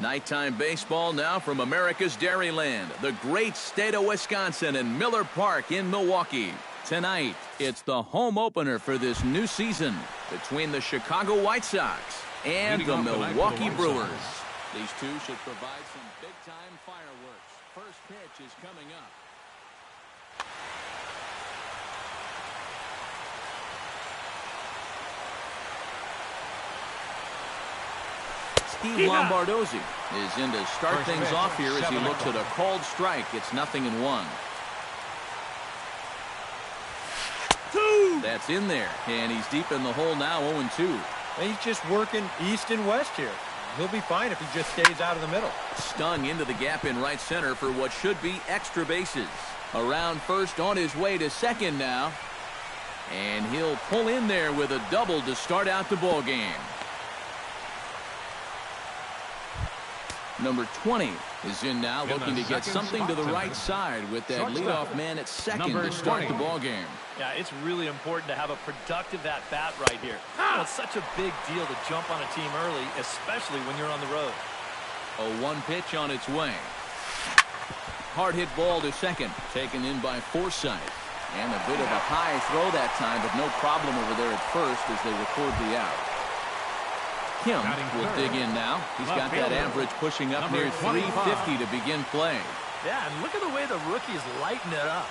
Nighttime baseball now from America's Dairyland, the great state of Wisconsin and Miller Park in Milwaukee. Tonight, it's the home opener for this new season between the Chicago White Sox and the Milwaukee Brewers. These two should provide some big-time fireworks. First pitch is coming up. Steve Lombardozzi is in to start things off here as he looks at a called strike. It's 0-1. That's in there, and he's deep in the hole now, 0-2. He's just working east and west here. He'll be fine if he just stays out of the middle. Stung into the gap in right center for what should be extra bases. Around first, on his way to second now. And he'll pull in there with a double to start out the ball game. Number 20 is in now, looking to get something to the right side with that leadoff man at second to start the ball game. Yeah, it's really important to have a productive at-bat right here. It's such a big deal to jump on a team early, especially when you're on the road. A 1 pitch on its way. Hard hit ball to second, taken in by Forsythe. And a bit of a high throw that time, but no problem over there at first as they record the out. Kim will dig in now. He's got that average pushing up near 350 to begin play. Yeah, and look at the way the rookie is lighting it up.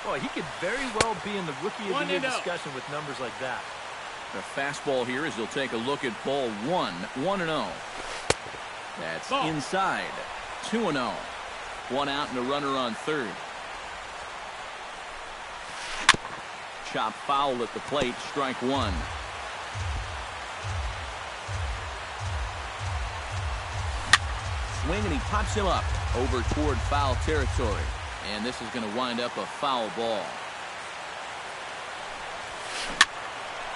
Boy, he could very well be in the Rookie of the Year discussion with numbers like that. The fastball here as he'll take a look at ball 1, 1-0. That's inside, 2-0. 1 out and a runner on third. Chop foul at the plate, strike 1. Swing, and he pops him up over toward foul territory. And this is going to wind up a foul ball.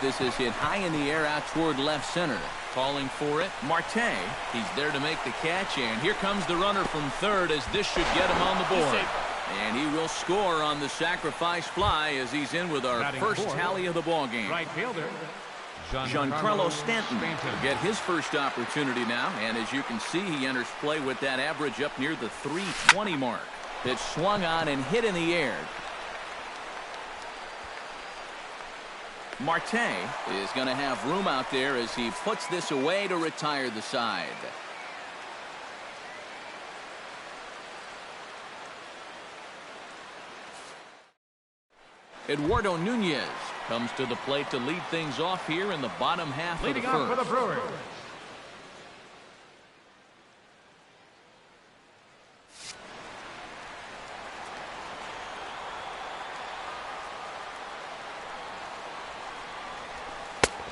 This is hit high in the air out toward left center. Calling for it, Marte. He's there to make the catch, and here comes the runner from third as this should get him on the board. And he will score on the sacrifice fly as he's in with our first tally of the ball game. Right fielder Giancarlo Stanton will get his first opportunity now, and as you can see, he enters play with that average up near the 320 mark. It's swung on and hit in the air. Marte is going to have room out there as he puts this away to retire the side. Eduardo Nunez comes to the plate to lead things off here in the bottom half of the first. for the Brewers.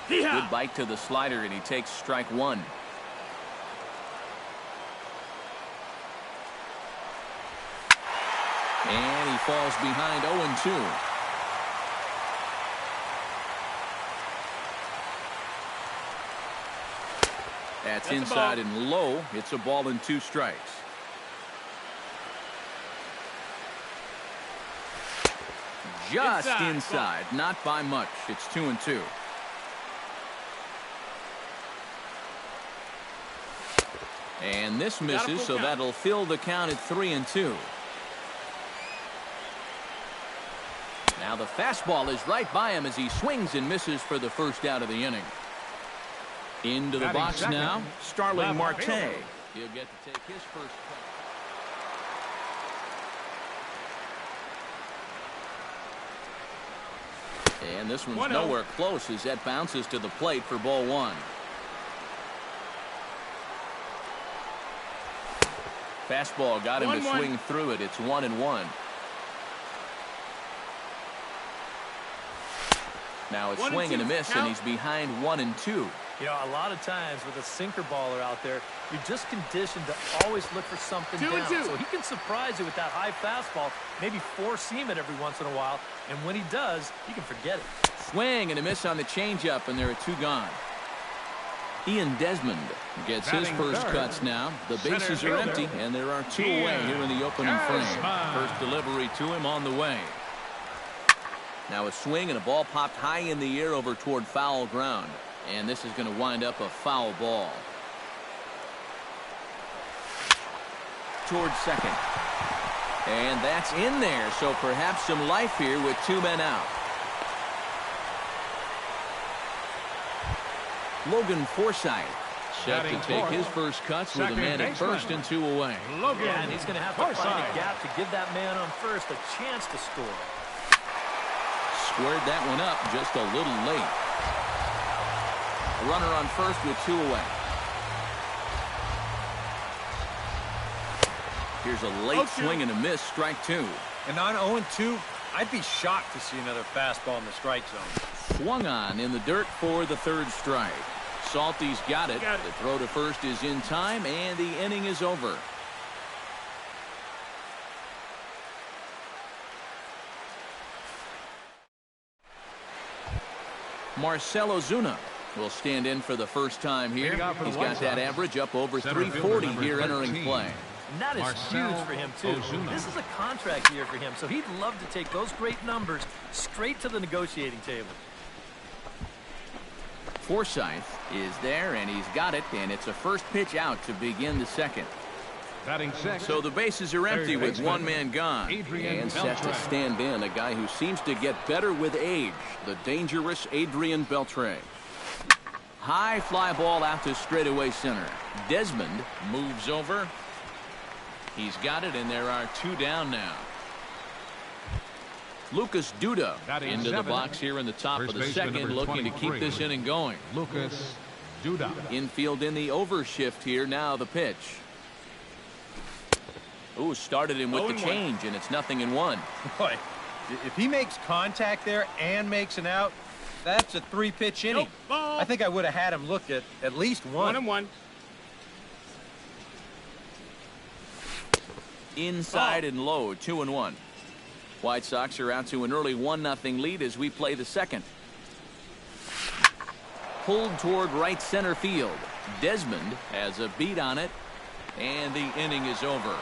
Good bite to the slider, and he takes strike 1. And he falls behind 0-2. That's inside and low. It's a ball and 2 strikes. Just inside, not by much. It's 2-2. And this misses, so that'll fill the count at 3-2. Now the fastball is right by him as he swings and misses for the first out of the inning. Into the box now, Starling Marte. He'll get to take his first cut. And this one's nowhere close as that bounces to the plate for ball 1. Fastball got him to swing through it. It's 1-1. Now it's swing and a miss, and he's behind 1-2. You know, a lot of times with a sinker baller out there, you're just conditioned to always look for something down. So he can surprise you with that high fastball, maybe four-seam it every once in a while, and when he does, you can forget it. Swing and a miss on the changeup, and there are 2 gone. Ian Desmond gets his first cuts now. The bases are empty, and there are 2 away here in the opening frame. First delivery to him on the way. Now a swing and a ball popped high in the air over toward foul ground. And this is going to wind up a foul ball. towards second. And that's in there, so perhaps some life here with 2 men out. Logan Forsythe set to take his first cuts with a man at first and 2 away. Yeah, and he's going to have to find a gap to give that man on first a chance to score. Squared that one up just a little late. A runner on first with 2 away. Here's a late swing and a miss, strike 2. And on 0-2, I'd be shocked to see another fastball in the strike zone. Swung on in the dirt for the 3rd strike. Salty's got it. The throw to first is in time, and the inning is over. Marcell Ozuna will stand in for the first time here. He's got that average up over 340 here entering play. And that is huge for him, too. This is a contract year for him, so he'd love to take those great numbers straight to the negotiating table. Forsythe is there, and he's got it, and it's a first pitch out to begin the second. So the bases are empty with 1 man gone. And set to stand in a guy who seems to get better with age, the dangerous Adrian Beltre. High fly ball out to straightaway center. Desmond moves over. He's got it, and there are 2 down now. Lucas Duda into the box here in the top of the second, looking to keep this inning going. Lucas Duda. Infield in the overshift here. Now the pitch. Ooh, started him with the change, and it's 0-1. Boy, if he makes contact there and makes an out, that's a 3-pitch inning. I think I would have had him look at least 1. Inside and low, 2-1. White Sox are out to an early 1-0 lead as we play the second. Pulled toward right center field. Desmond has a beat on it, and the inning is over.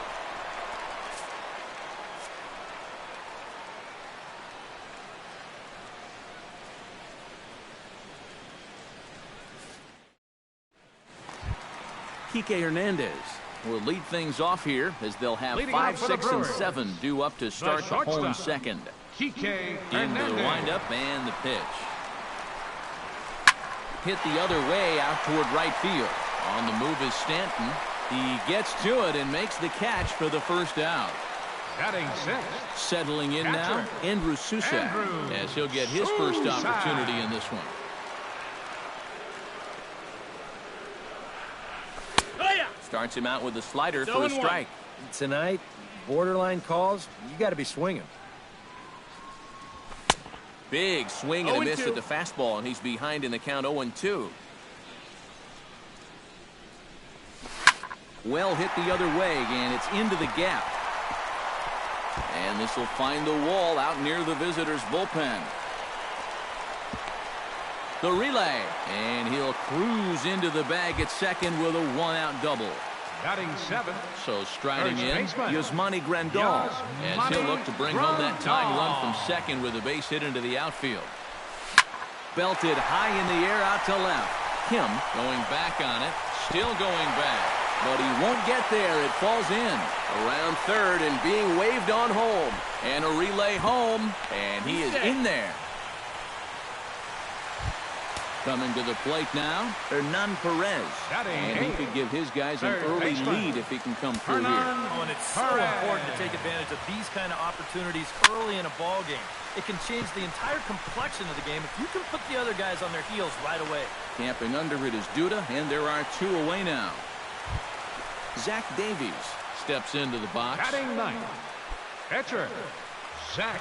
Kike Hernandez will lead things off here as they'll have 5, 6, and 7 due up to start the home second. Kike Into the windup and the pitch. Hit the other way out toward right field. On the move is Stanton. He gets to it and makes the catch for the first out. Batting 6. Settling in now, Andrew Susak, as he'll get his first opportunity in this one. Starts him out with a slider for a strike. Tonight, borderline calls, you got to be swinging. Big swing and a miss at the fastball, and he's behind in the count 0-2. Well hit the other way, and it's into the gap. And this will find the wall out near the visitors' bullpen. The relay, and he'll cruise into the bag at second with a 1-out double. Batting 7. So striding in, Yasmani Grandal, as he'll look to bring home that tying run from second with a base hit into the outfield. Belted high in the air out to left. Kim going back on it, still going back, but he won't get there. It falls in around third and being waved on home, and a relay home, and he is in there. Coming to the plate now, Hernan Perez. And he could give his guys an early lead if he can come through here. Oh, and it's so important to take advantage of these kind of opportunities early in a ball game. It can change the entire complexion of the game if you can put the other guys on their heels right away. Camping under it is Duda, and there are 2 away now. Zach Davies steps into the box. Batting 9. Catcher, Zach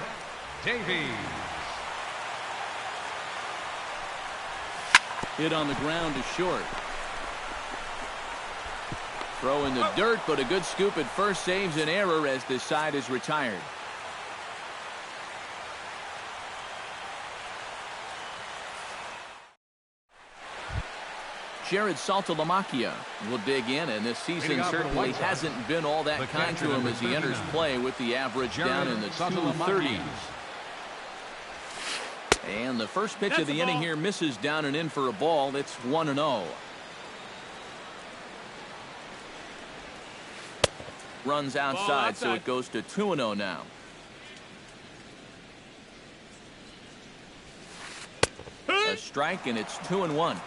Davies. Hit on the ground is short. Throw in the dirt, but a good scoop at first saves an error as this side is retired. Jared Saltalamacchia will dig in, and this season certainly hasn't been all that kind to him as he enters play with the average down in the 230s. And the first pitch of the inning here misses down and in for a ball. It's 1-0. Runs outside, so it goes to 2-0 now. A strike, and it's 2-1.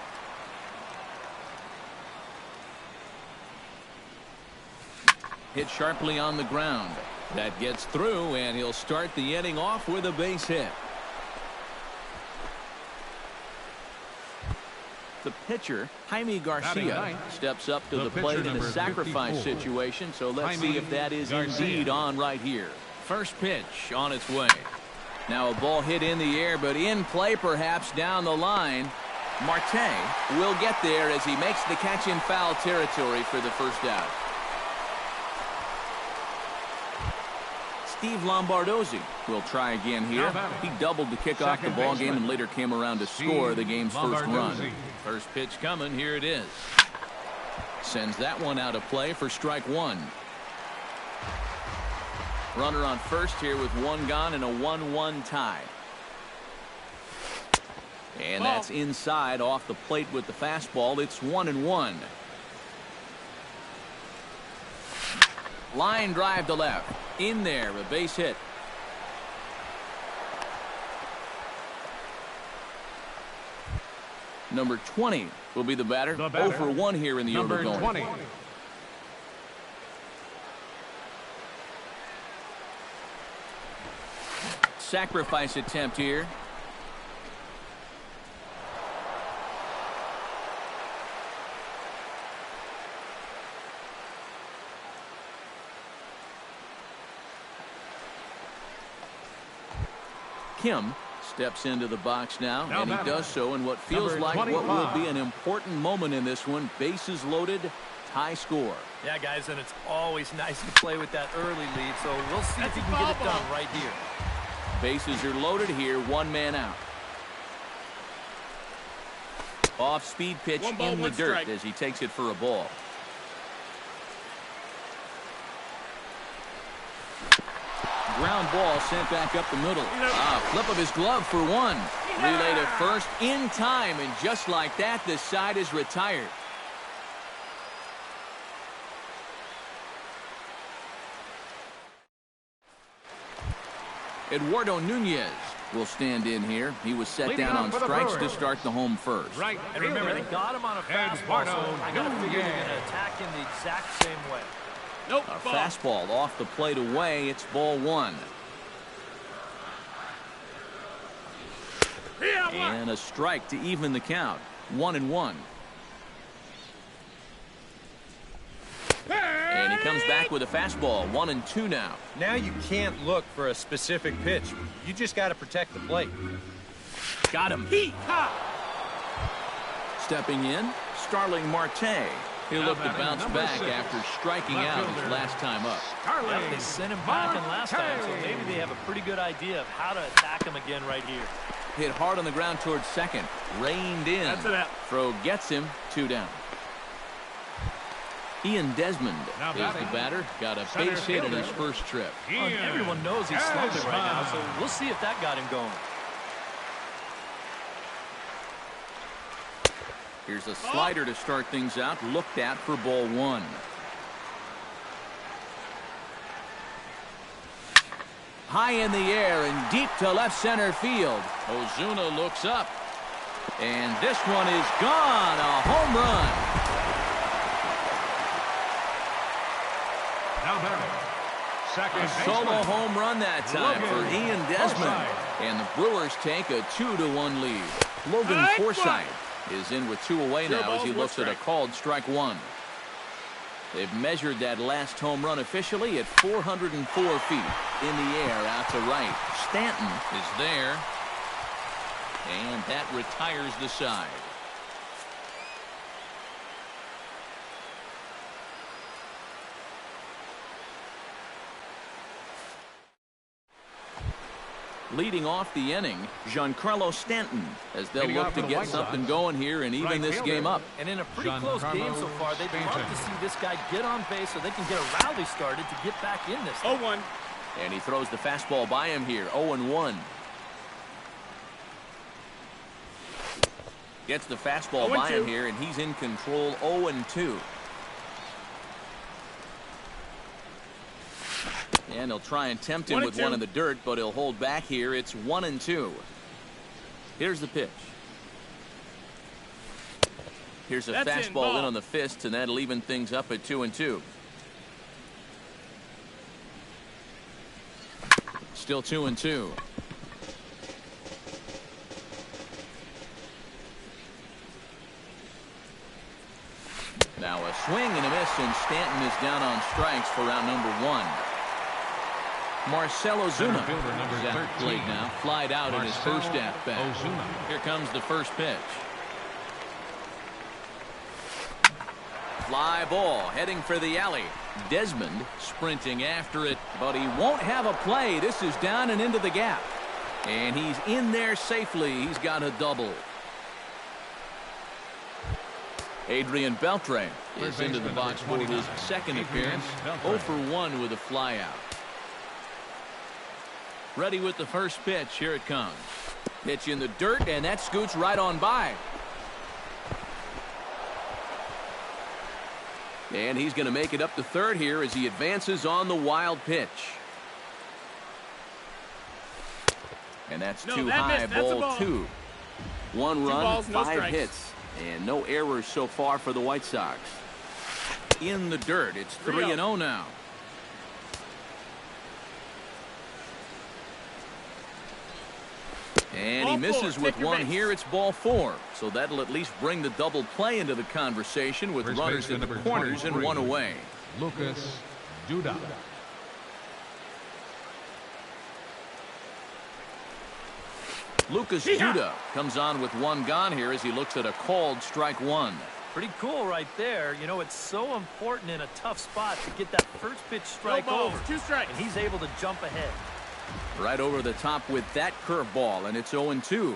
Hit sharply on the ground. That gets through, and he'll start the inning off with a base hit. The pitcher, Jaime Garcia, steps up to the plate in a sacrifice situation, so let's see if that is indeed on right here. First pitch on its way. Now a ball hit in the air, but in play perhaps down the line. Marte will get there as he makes the catch in foul territory for the first out. Steve Lombardozzi will try again here. He doubled to kick off the ball game and later came around to score the game's first run. First pitch coming. Here it is. Sends that one out of play for strike one. Runner on first here with one gone and a 1-1 tie. And that's inside off the plate with the fastball. It's 1-1. Line drive to left. In there, a base hit. Number 20 will be the batter. 0 for 1 here in the over going. 20. Sacrifice attempt here. Kim steps into the box now, and he does so in what feels like what will be an important moment in this one. Bases loaded, tie score. Yeah, guys, and it's always nice to play with that early lead, so we'll see if he can get it done right here. Bases are loaded here, one man out. Off-speed pitch in the dirt as he takes it for a ball. Ground ball sent back up the middle. Flip of his glove for one. Relay to first in time, and just like that, the side is retired. Eduardo Nunez will stand in here. He was set down on strikes to start the home first. Right, and remember, they got him on a fastball, so I got to figure they're going to attack him the exact same way. A fastball off the plate away. It's ball one. And a strike to even the count. 1-1. And he comes back with a fastball. 1-2 now. Now you can't look for a specific pitch. You just got to protect the plate. Got him. Stepping in, Starling Marte. He'll look to bounce back after striking out his last time up. Yep, they sent him back in last time, so maybe they have a pretty good idea of how to attack him again right here. Hit hard on the ground towards second. Reined in. That's it out. Throw gets him. 2 down. Ian Desmond is the batter. Got a base hit in his first trip. Everyone knows he's slumping right now, so we'll see if that got him going. Here's a slider to start things out. Looked at for ball one. High in the air and deep to left center field. Ozuna looks up. And this one is gone. A home run. A solo home run that time for Ian Desmond. And the Brewers take a 2-1 lead. Logan Forsythe is in with 2 away now as he looks at a called strike one. They've measured that last home run officially at 404 feet in the air out to right. Stanton is there. And that retires the side. Leading off the inning, Giancarlo Stanton, as they'll look to get something going here and even this game up. And in a pretty close game so far, they'd love to see this guy get on base so they can get a rally started to get back in this. 0-1. And he throws the fastball by him here. 0-1. Gets the fastball by him here, and he's in control. 0-2. And he'll try and tempt him with one in the dirt, but he'll hold back here. It's 1-2. Here's the pitch. Here's a fastball in on the fist, and that'll even things up at 2-2. Still 2-2. Now a swing and a miss, and Stanton is down on strikes for round number 1. Marcell Ozuna is at the plate now. Flied out in his first at-bat. Here comes the first pitch. Fly ball heading for the alley. Desmond sprinting after it, but he won't have a play. This is down and into the gap. And he's in there safely. He's got a double. Adrian Beltre is into the box for his second appearance. 0 for 1 with a flyout. Ready with the first pitch. Here it comes. Pitch in the dirt, and that scoots right on by. And he's going to make it up to third here as he advances on the wild pitch. And that's too high, ball 2. 1 run, 5 hits, and no errors so far for the White Sox. In the dirt, it's 3-0 now. And he misses with one here. It's ball 4. So that'll at least bring the double play into the conversation with runners in the corners and 1 away. Lucas Duda. Lucas Duda comes on with 1 gone here as he looks at a called strike 1. Pretty cool right there. You know, it's so important in a tough spot to get that first pitch strike over. 2 strikes. And he's able to jump ahead. Right over the top with that curveball, and it's 0-2.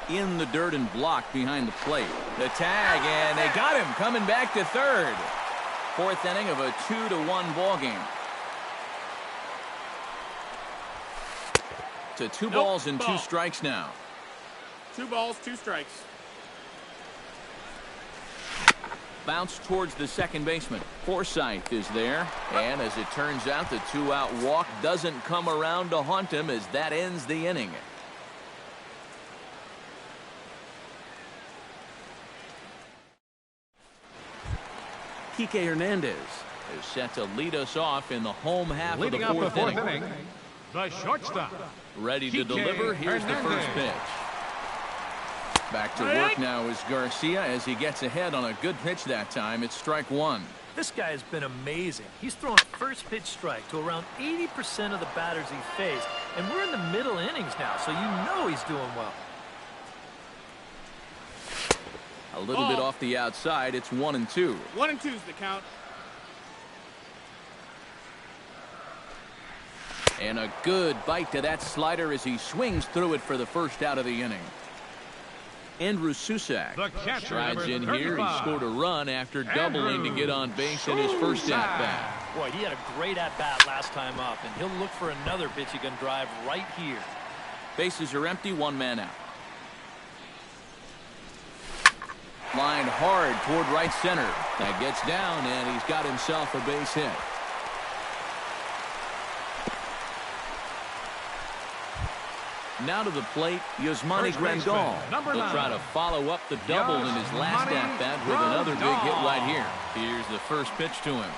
In the dirt and blocked behind the plate. The tag, and they got him coming back to third. 4th inning of a 2-1 ball game. To 2 balls and 2 strikes now. 2 balls, 2 strikes. Bounce towards the second baseman. Forsythe is there, and as it turns out, the 2-out walk doesn't come around to haunt him as that ends the inning. Kike Hernandez is set to lead us off in the home half of the 4th inning. The shortstop. Ready to deliver. Here's the first pitch. Back to work now is Garcia as he gets ahead on a good pitch that time. It's strike 1. This guy has been amazing. He's thrown a first pitch strike to around 80% of the batters he faced. And we're in the middle innings now, so you know he's doing well. A little bit off the outside. It's 1-2. 1-2 is the count. And a good bite to that slider as he swings through it for the first out of the inning. Andrew Susac strides in here. He scored a run after doubling to get on base in his first at-bat. Boy, he had a great at-bat last time up, and he'll look for another pitch he can drive right here. Bases are empty, 1 man out. Lined hard toward right center. That gets down, and he's got himself a base hit. Now to the plate, Yasmani Grandal. He'll try to follow up the double in his last at-bat with another big hit right here. Here's the first pitch to him.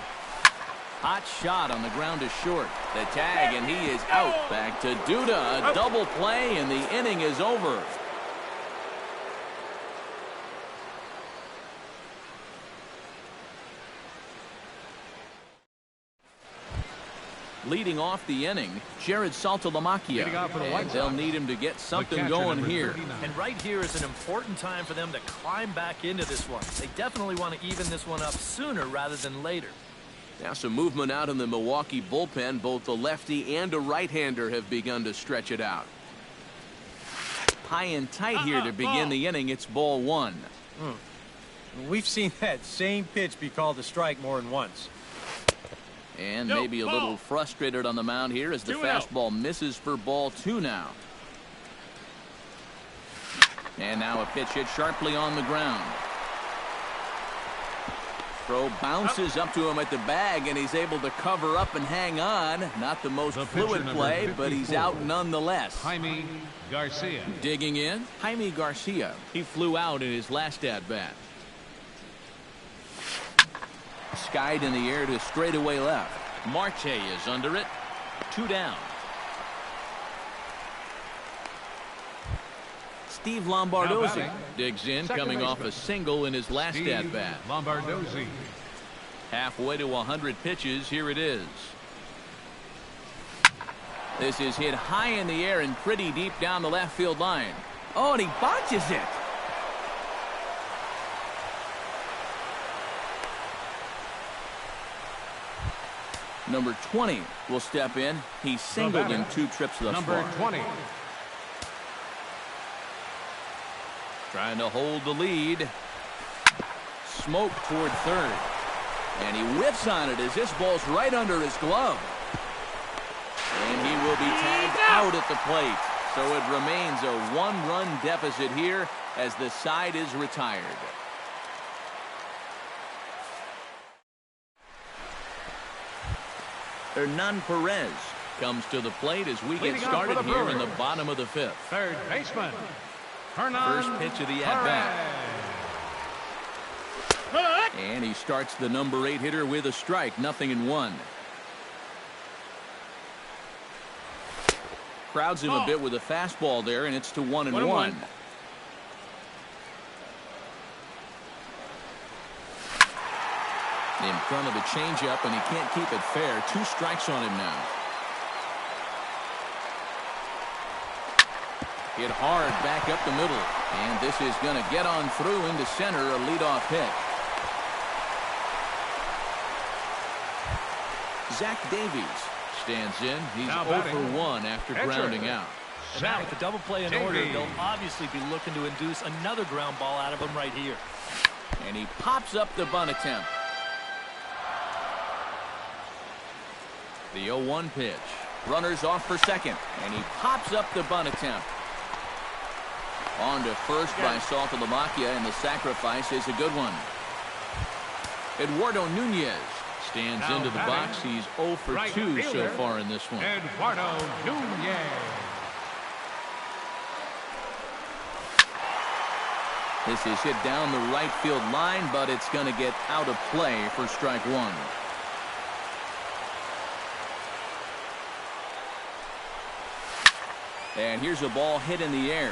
Hot shot on the ground is short. The tag, and he is out. Back to Duda. A double play, and the inning is over. Leading off the inning, Jared Saltalamacchia. And they'll need him to get something going here. And right here is an important time for them to climb back into this one. They definitely want to even this one up sooner rather than later. Now some movement out in the Milwaukee bullpen. Both the lefty and a right-hander have begun to stretch it out. High and tight here to begin the inning. It's ball 1. We've seen that same pitch be called a strike more than once. And maybe a little frustrated on the mound here as the fastball misses for ball 2 now. And now a pitch hit sharply on the ground. Throw bounces up to him at the bag, and he's able to cover up and hang on. Not the most fluid play, but he's out nonetheless. Jaime Garcia. Digging in, Jaime Garcia. He flew out in his last at-bat. Skied in the air to straightaway left. Marte is under it. 2 down. Steve Lombardozzi digs in, coming off a single in his last at-bat. Lombardozzi. Halfway to 100 pitches, here it is. This is hit high in the air and pretty deep down the left field line. Oh, and he botches it. Number 20 will step in. He's singled in 2 trips thus far. Number 20. Trying to hold the lead. Smoke toward third. And he whiffs on it as this ball's right under his glove. And he will be tagged out at the plate. So it remains a 1-run deficit here as the side is retired. Hernan Perez comes to the plate as we get started here in the bottom of the 5th. Third baseman. Hernan First pitch of the at-bat. And he starts the number 8 hitter with a strike, 0-1. Crowds him a bit with a fastball there, and it's to 1-1. In front of the changeup, and he can't keep it fair. 2 strikes on him now. Hit hard back up the middle, and this is going to get on through into center, a leadoff hit. Zach Davies stands in. He's 0 for 1 after grounding out. And now with the double play in order, they'll obviously be looking to induce another ground ball out of him right here. And he pops up the bunt attempt. The 0-1 pitch. Runners off for second, and he pops up the bunt attempt. On to first by Saltalamacchia, and the sacrifice is a good one. Eduardo Nunez stands into the box. He's 0 for 2 so far in this one. Eduardo Nunez. This is hit down the right field line, but it's going to get out of play for strike 1. And here's a ball hit in the air.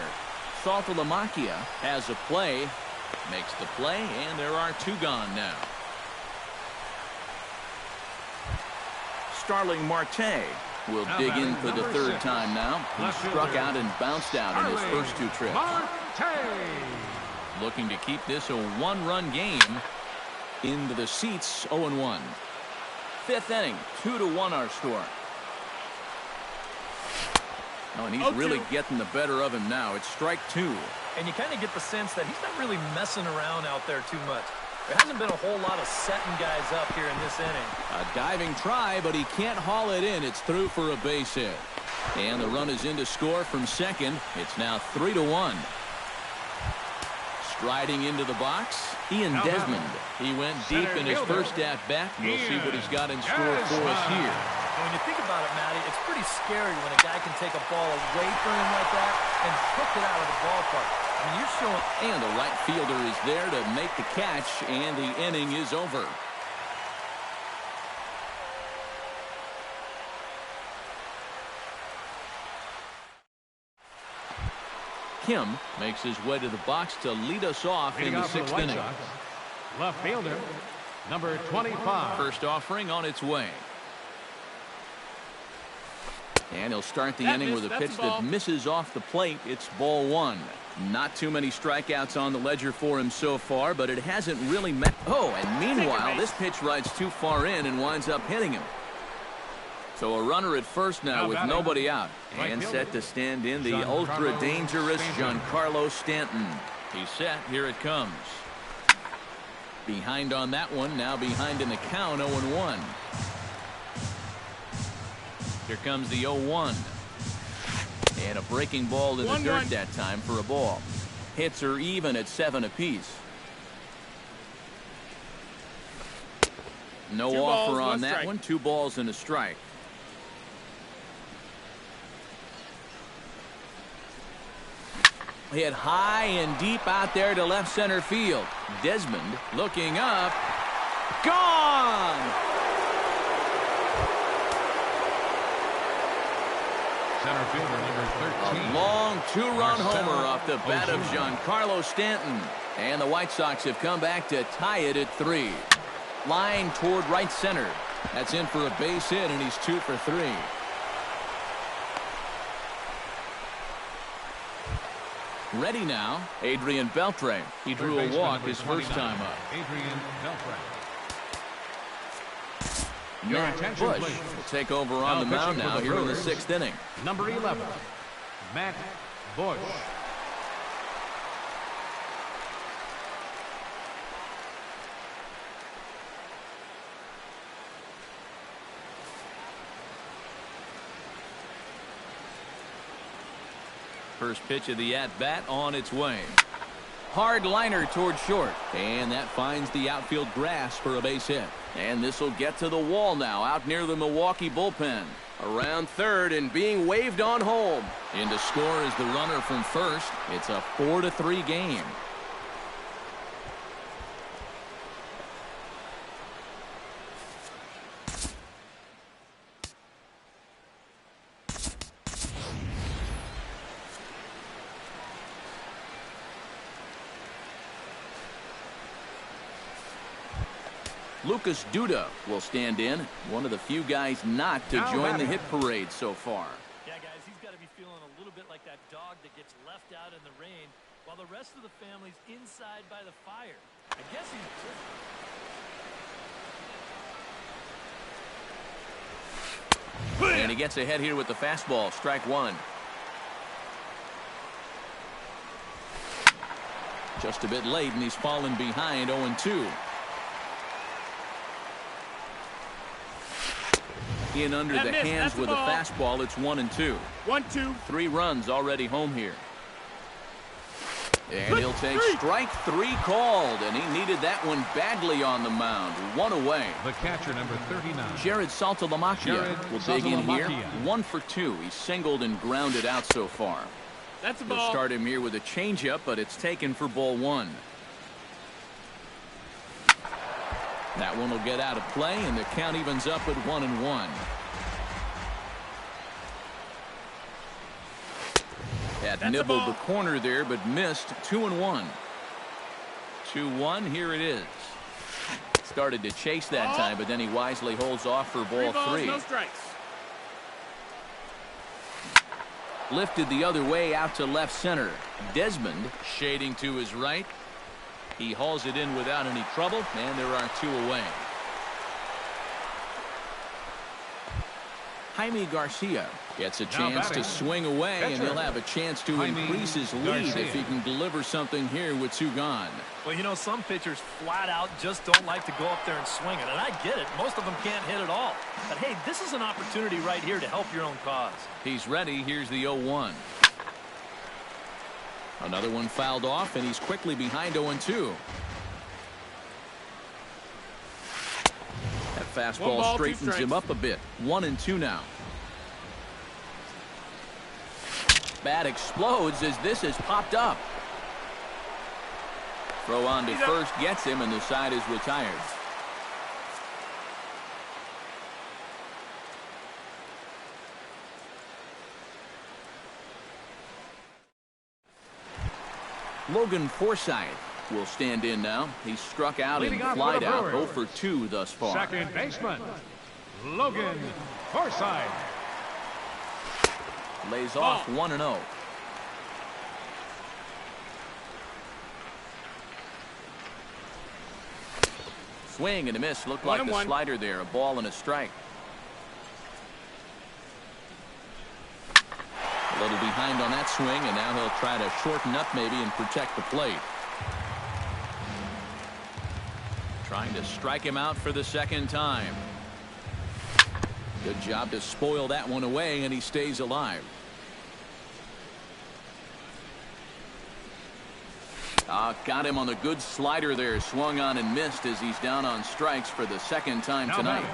Saltalamacchia has a play, makes the play, and there are 2 gone now. Starling Marte will dig in for the 3rd time now. He struck out and bounced out in his first 2 trips. Looking to keep this a 1-run game. Into the seats, 0-1. 5th inning, 2-1 our score. Oh, and he's really getting the better of him now. It's strike 2. And you kind of get the sense that he's not really messing around out there too much. There hasn't been a whole lot of setting guys up here in this inning. A diving try, but he can't haul it in. It's through for a base hit. And the run is in to score from second. It's now 3-1. Striding into the box, Ian Desmond. He went deep in his first at-bat. We'll see what he's got in store for us here. And when you think about it, Matty, it's pretty scary when a guy can take a ball away from him like that and hook it out of the ballpark. I mean, you're showing. And the right fielder is there to make the catch, and the inning is over. Kim makes his way to the box to lead us off in the 6th inning. Left fielder, number 25. First offering on its way. And he'll start the inning with a pitch that misses off the plate. It's ball 1. Not too many strikeouts on the ledger for him so far, but it hasn't really met. Oh, and meanwhile, this pitch rides too far in and winds up hitting him. So a runner at first now with nobody out. And set to stand in the ultra-dangerous Giancarlo Stanton. He's set. Here it comes. Behind on that one. Now behind in the count, 0-1. Here comes the 0-1. And a breaking ball in the dirt that time for a ball. Hits are even at 7 apiece. No Two offer balls, on one that strike. one. 2 balls and a strike. Hit high and deep out there to left center field. Desmond looking up. Gone! Center fielder number 13. A long 2-run Marcell homer off the bat of Ozuna. Giancarlo Stanton. And the White Sox have come back to tie it at 3. Line toward right center. That's in for a base hit, and he's 2 for 3. Ready now, Adrian Beltre. He drew Third a baseman, walk number his first 29, time up. Adrian Beltre. Matt attention, Bush please. will take over on the Now mound pitching for now the here in the Brewers. 6th inning. Number 11, Matt Bush. First pitch of the at-bat on its way. Hard liner toward short. And that finds the outfield grass for a base hit. And this will get to the wall now out near the Milwaukee bullpen. Around third and being waved on home. In to score is the runner from first. It's a 4-3 game. Lucas Duda will stand in, one of the few guys not to Now join the batting. hit parade so far. Yeah, guys, he's got to be feeling a little bit like that dog that gets left out in the rain while the rest of the family's inside by the fire. I guess he's just... And he gets ahead here with the fastball, strike 1. Just a bit late, and he's fallen behind 0-2. In under That the missed. hands That's the with a ball. fastball. It's 1-2. 1-2. 3 runs already home here. And Good he'll take three. strike 3 called, and he needed that one badly on the mound. 1 away. The catcher, number 39. Jared Saltalamacchia Jared will dig in here. Saltalamacchia. 1 for 2. He's singled and grounded out so far. That's a They'll ball. start him here with a changeup, but it's taken for ball 1. That one will get out of play, and the count evens up at 1-1. That That's a nibbled ball. the corner there, but missed. 2-1. 2-1. Here it is. Started to chase that Ball. time, but then he wisely holds off for ball 3 balls, 3. no strikes. Lifted the other way out to left center. Desmond shading to his right. He hauls it in without any trouble, and there are 2 away. Jaime Garcia gets a chance to batting. swing away, and Catcher. he'll have a chance to Jaime increase his lead Garcia. if he can deliver something here with 2 gone. Well, you know, some pitchers flat out just don't like to go up there and swing it, and I get it. Most of them can't hit at all. But, hey, this is an opportunity right here to help your own cause. He's ready. Here's the 0-1. Another one fouled off, and he's quickly behind 0-2. That One fastball ball, 2 straightens him strikes. up a bit. 1-2 now. Bat explodes as this has popped up. Throw on to He's up. first gets him, and the side is retired. Logan Forsythe will stand in now. He's struck out and Leading off for flied the out. Brewers. 0 for 2 thus far. Second baseman, Logan Forsythe. Lays off Ball. 1-0. Swing and a miss. Looked like the 1-1. slider there. A ball and a strike. A little behind on that swing, and now he'll try to shorten up maybe and protect the plate. Trying to strike him out for the second time. Good job to spoil that one away, and he stays alive. Got him on the good slider there. Swung on and missed as he's down on strikes for the second time tonight.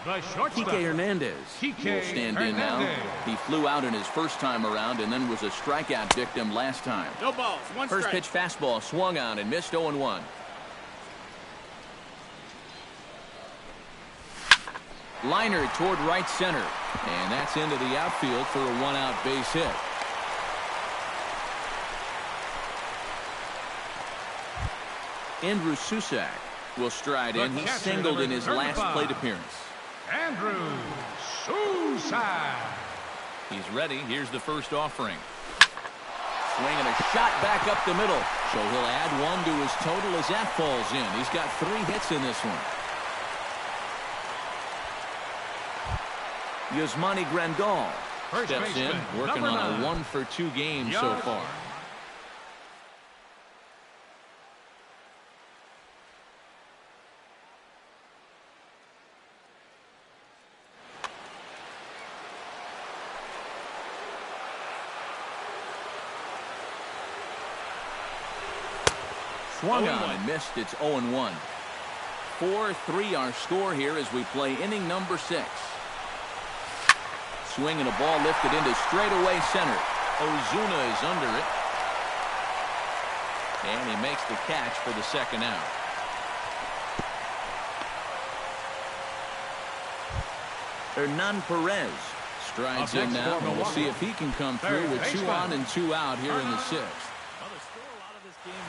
The shortstop, Kike Hernandez will stand in now. He flew out in his first time around and then was a strikeout victim last time. No balls, one First strike. pitch fastball swung on and missed 0-1. Liner toward right center. And that's into the outfield for a one-out base hit. Andrew Susak will stride in. He singled in his last plate appearance. Andrew Susak. He's ready. Here's the first offering. Swinging a shot back up the middle. So he'll add one to his total as that falls in. He's got 3 hits in this one. Yasmani Grandal steps in, working on a 1-for-2 game so far. Swung on and missed. It's 0-1. 4-3 our score here as we play inning number 6. Swinging a ball lifted into straightaway center. Ozuna is under it. And he makes the catch for the second out. Hernan Perez strides in now, and we'll see if he can come through with 2 on and 2 out here in the 6th.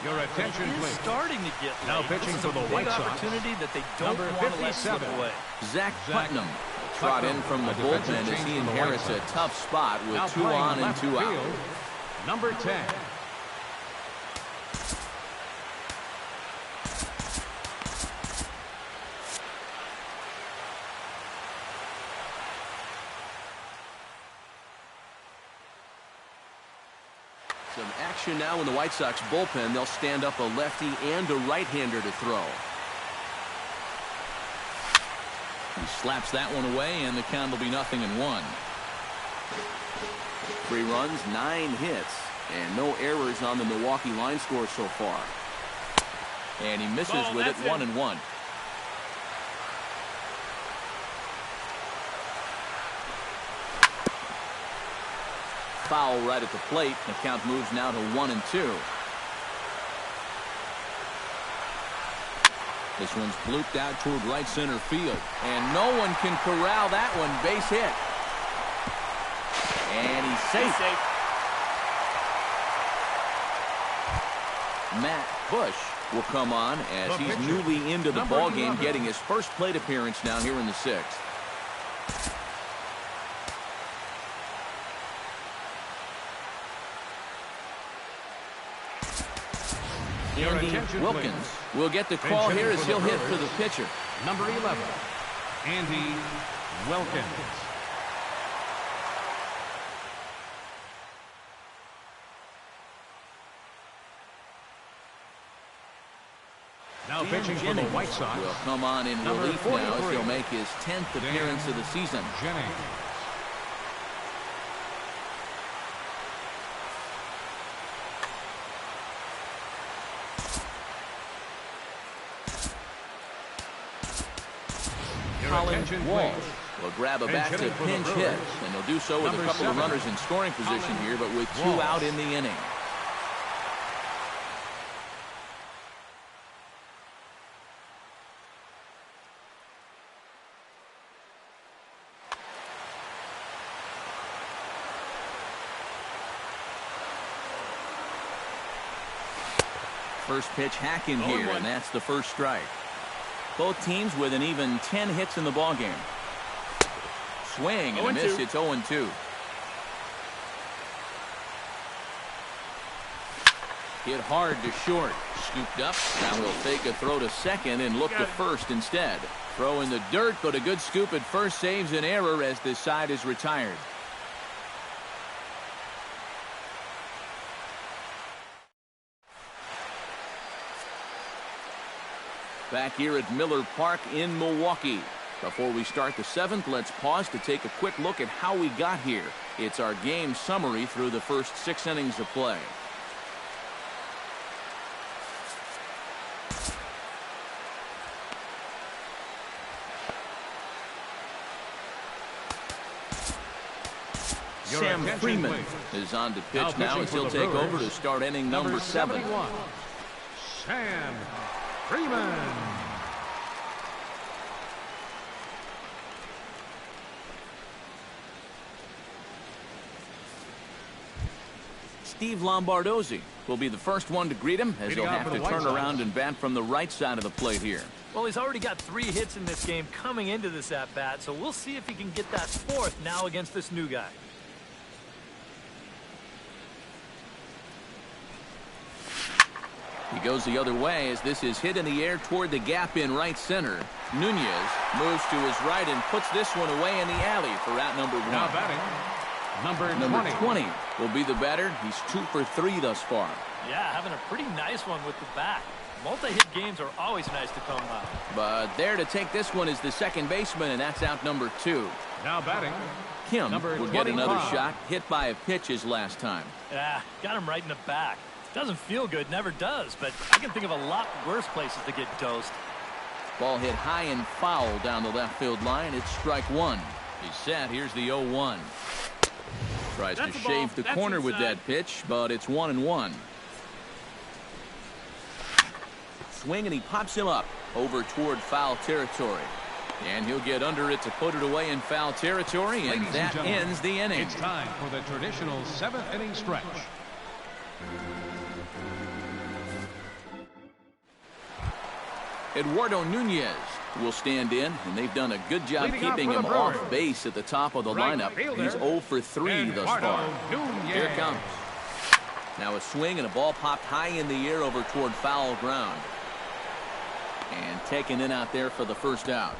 Your attention, please. Starting to get now late. pitching This is for the a big White Sox. opportunity that they don't want to let slip away. Zach Putnam trot in from the bullpen as he inherits a tough spot with now 2 on and 2 out. field, number 10. Some action now in the White Sox bullpen. They'll stand up a lefty and a right-hander to throw. He slaps that one away, and the count will be 0-1. 3 runs, 9 hits, and no errors on the Milwaukee line score so far. And he misses with it, 1-1. Foul right at the plate. The count moves now to 1-2. This one's blooped out toward right center field. And no one can corral that one. Base hit. And he's safe. Matt Bush will come on as he's newly into the ballgame, getting his first plate appearance now here in the 6th. Andy Wilkins will get the call here as he'll hit for the pitcher. Number 11, Andy Wilkins. Now pitching for the White Sox. Will come on in relief now as he'll make his 10th appearance of the season. Jennings. Colin Walsh will grab a bat to pinch hit, and they'll do so with a couple of runners in scoring position here, but with 2 out in the inning. First pitch hack in here, and that's the first strike. Both teams with an even 10 hits in the ballgame. Swing and a miss. It's 0-2. Hit hard to short. Scooped up. Now he'll take a throw to second and look to first instead. Throw in the dirt, but a good scoop at first saves an error as this side is retired. Back here at Miller Park in Milwaukee. Before we start the 7th, let's pause to take a quick look at how we got here. It's our game summary through the first 6 innings of play. Sam Freeman is on to pitch now as he'll take over to start inning number 7. Sam Freeman. Steve Lombardozzi will be the first one to greet him as he'll have to turn around and bat from the right side of the plate here. Well, he's already got 3 hits in this game coming into this at-bat, so we'll see if he can get that 4th now against this new guy. He goes the other way as this is hit in the air toward the gap in right center. Nunez moves to his right and puts this one away in the alley for out number 1. Now batting, number 20 will be the batter. He's 2 for 3 thus far. Yeah, having a pretty nice one with the bat. Multi-hit games are always nice to come by. But there to take this one is the second baseman, and that's out number 2. Now batting, Kim number will get another 25. shot, hit by a pitch his last time. Yeah, got him right in the back. Doesn't feel good, never does, but I can think of a lot worse places to get dosed. Ball hit high and foul down the left field line. It's strike 1. He's set. Here's the 0-1. Tries That's to a ball. shave the That's corner with inside. that pitch, but it's 1-1. Swing, and he pops him up over toward foul territory. And he'll get under it to put it away in foul territory, and Ladies and that gentlemen, ends the inning. It's time for the traditional 7th inning stretch. Eduardo Nunez will stand in, and they've done a good job Leading keeping off for him the Brewers, off base at the top of the right lineup. fielder, He's 0 for 3 thus Eduardo far. Nunez. Here it comes. Now a swing and a ball popped high in the air over toward foul ground. And taken in out there for the first out.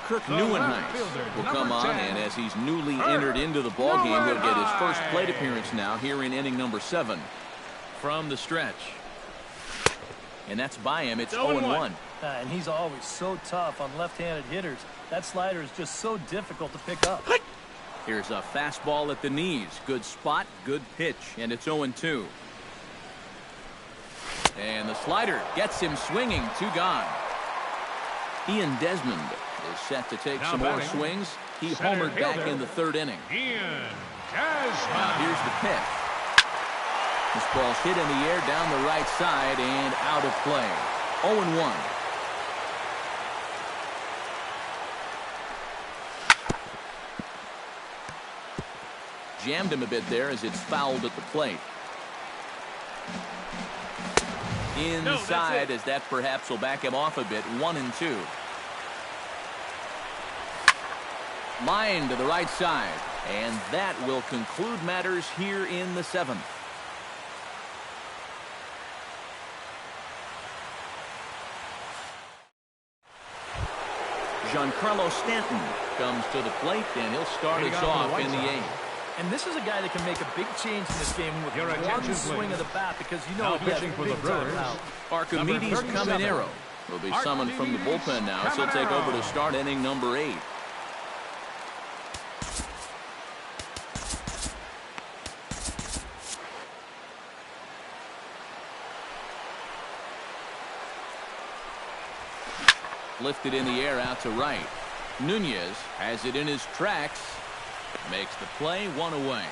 Kirk The Neuenhuis left fielder, will number come on, 10, and as he's newly entered into the ballgame, he'll get his first plate Neuenhuis. appearance now here in inning number 7. From the stretch. And that's by him. It's 0-1. And he's always so tough on left-handed hitters. That slider is just so difficult to pick up. Here's a fastball at the knees. Good spot, good pitch, and it's 0-2. And the slider gets him swinging. 2 gone. Ian Desmond is set to take Now some more batting, swings. He center homered back fielder, in the 3rd inning. Ian Now Desmond. here's the pitch. This ball's hit in the air down the right side and out of play. 0-1. Jammed him a bit there as it's fouled at the plate. Inside, as that perhaps will back him off a bit. 1-2. Line to the right side, and that will conclude matters here in the 7th. Giancarlo Stanton comes to the plate, and he'll start us off in the 8th. And this is a guy that can make a big change in this game with Your one attention, swing please. of the bat, because you Now know he has pitching for the big time Brewers, out. Archimedes Number 37. Caminero will be summoned from the bullpen now, so he'll take over to start inning number 8. Lifted in the air out to right. Nunez has it in his tracks. Makes the play, 1 away.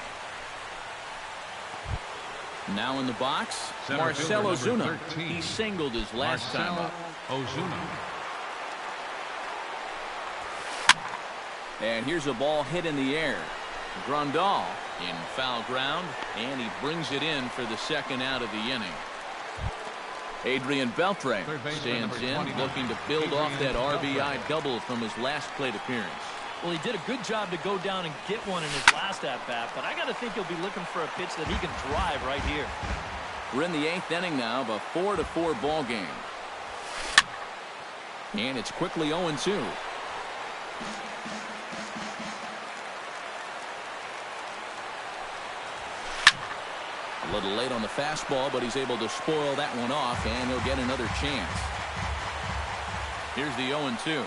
Now in the box, Center Marcell fielder, number Ozuna. 13. He singled his last time Marcell up. Ozuna. And here's a ball hit in the air. Grandal in foul ground, and he brings it in for the second out of the inning. Adrian Beltre Third baseman, stands number in, 29, looking to build off that Adrian RBI Beltre. double from his last plate appearance. Well, he did a good job to go down and get one in his last at-bat, but I got to think he'll be looking for a pitch that he can drive right here. We're in the 8th inning now of a 4-4 ball game. And it's quickly 0-2. A little late on the fastball, but he's able to spoil that one off, and he'll get another chance. Here's the 0-2.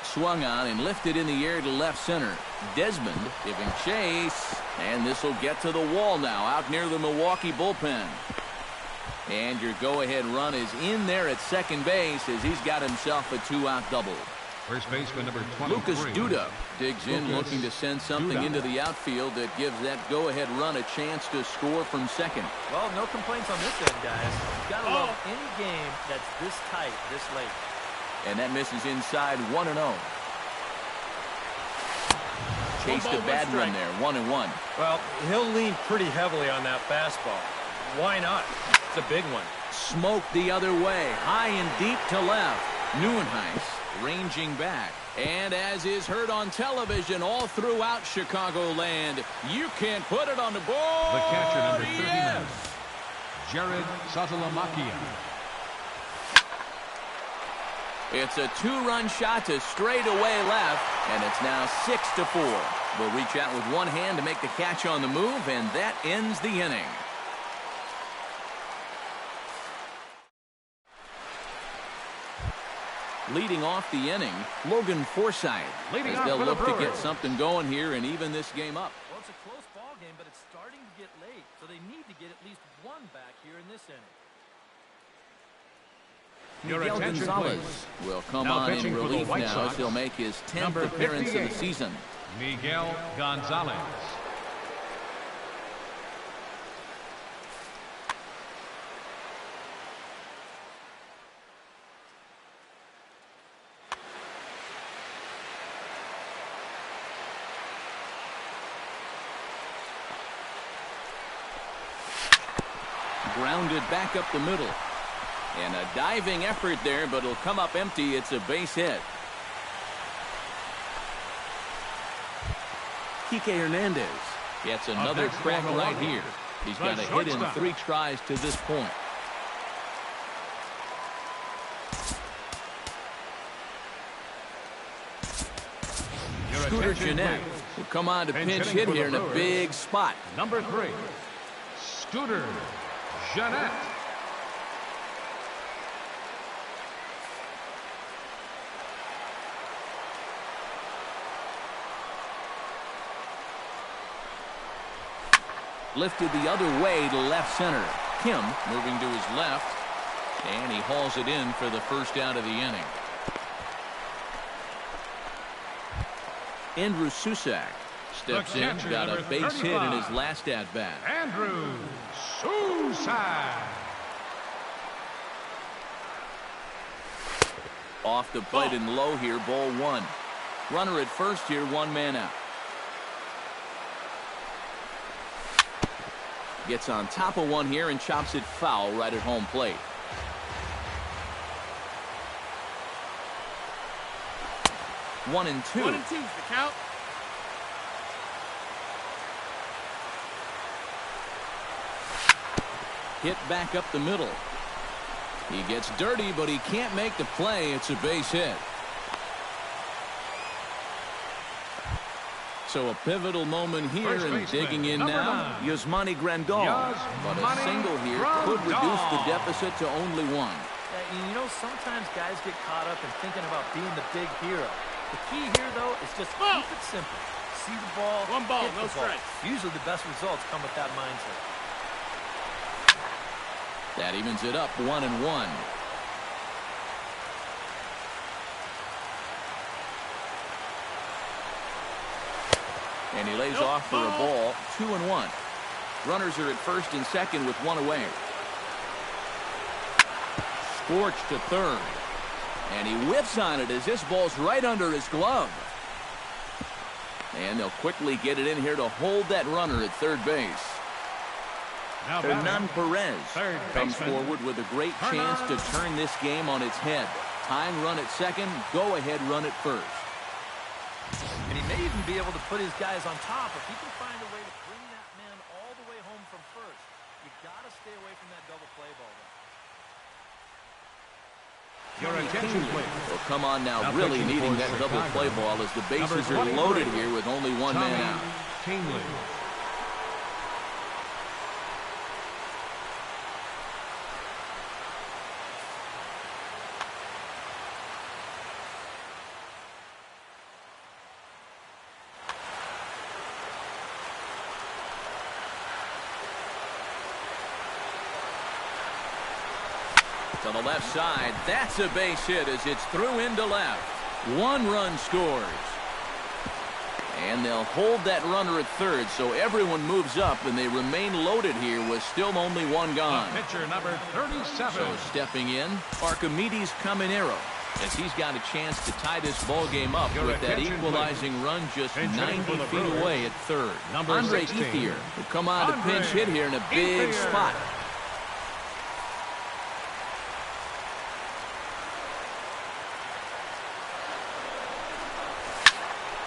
Swung on and lifted in the air to left center. Desmond giving chase, and this will get to the wall now out near the Milwaukee bullpen. And your go-ahead run is in there at second base as he's got himself a 2-out double. First baseman number 23. Lucas Duda digs in, looking to send something into the outfield that gives that go-ahead run a chance to score from second. Well, no complaints on this end, guys. You've got to love any game that's this tight, this late. And that misses inside 1-0. Chased a bad run there, 1-1. Well, he'll lean pretty heavily on that fastball. Why not? It's a big one. Smoked the other way, high and deep to left. Neuenhuis ranging back. And as is heard on television all throughout Chicagoland, you can't put it on the board. The catcher, number 39, yes. Jared Saltalamacchia. It's a two-run shot to straightaway left, and it's now 6-4. Will reach out with one hand to make the catch on the move, and that ends the inning. Leading off the inning, Logan Forsythe, as they'll look to get something going here and even this game up. Well, it's a close ball game, but it's starting to get late, so they need to get at least one back here in this inning. Miguel Gonzalez will come on in relief now as he'll make his 10th appearance of the season. Miguel Gonzalez. Grounded back up the middle. And a diving effort there, but it'll come up empty. It's a base hit. Kike Hernandez gets another crack right here. He's got a hit in 3 tries to this point. Scooter Gennett will come on to pinch hit here in a big spot. Number 3, Scooter Gennett. Lifted the other way to left center. Kim moving to his left, and he hauls it in for the first out of the inning. Andrew Susac steps in, got a base hit in his last at-bat. Andrew Susac. Off the plate and low here, ball 1. Runner at first here, 1 man out. Gets on top of one here and chops it foul right at home plate. One and two. 1-2's the count. Hit back up the middle. He gets dirty, but he can't make the play. It's a base hit. So a pivotal moment here, and digging in now, Yasmani Grandal. But a single here could reduce the deficit to only 1. You know, sometimes guys get caught up in thinking about being the big hero. The key here, though, is just keep it simple. See the ball, 1 ball, hit no the ball. strikes. Usually the best results come with that mindset. That evens it up 1-1. And he lays off for a ball, 2-1. Runners are at first and second with 1 away. Scorched to third. And he whiffs on it as this ball's right under his glove. And they'll quickly get it in here to hold that runner at third base. Hernan Perez comes forward with a great chance to turn this game on its head. Tying run at second, go ahead run at first. And he may even be able to put his guys on top if he can find a way to bring that man all the way home from first. You got to stay away from that double play ball. Your attention, please. Will come on now really needing that double play ball as the bases are loaded here with only 1 man out. Kingsley. To the left side, that's a base hit as it's through into left. One run scores. And they'll hold that runner at third, so everyone moves up, and they remain loaded here with still only one gone. Pitcher number 37. So stepping in, Archimedes Caminero, as he's got a chance to tie this ball game up with that equalizing run just 90 feet away at third. Andre Ethier will come on to pinch hit here in a big spot.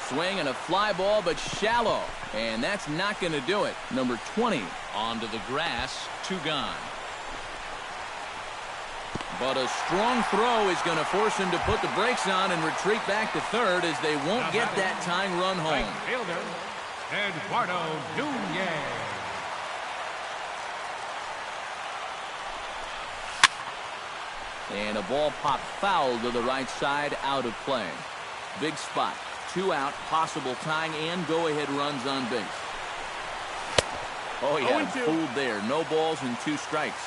Swing and a fly ball, but shallow. And that's not going to do it. Number 20 onto the grass, 2 gone. But a strong throw is going to force him to put the brakes on and retreat back to third as they won't get that tying run home. Right fielder, Eduardo Nunez. And a ball popped foul to the right side, out of play. Big spot. 2 out, possible tying and go-ahead runs on base. Oh, yeah, fooled there. No balls and 2 strikes.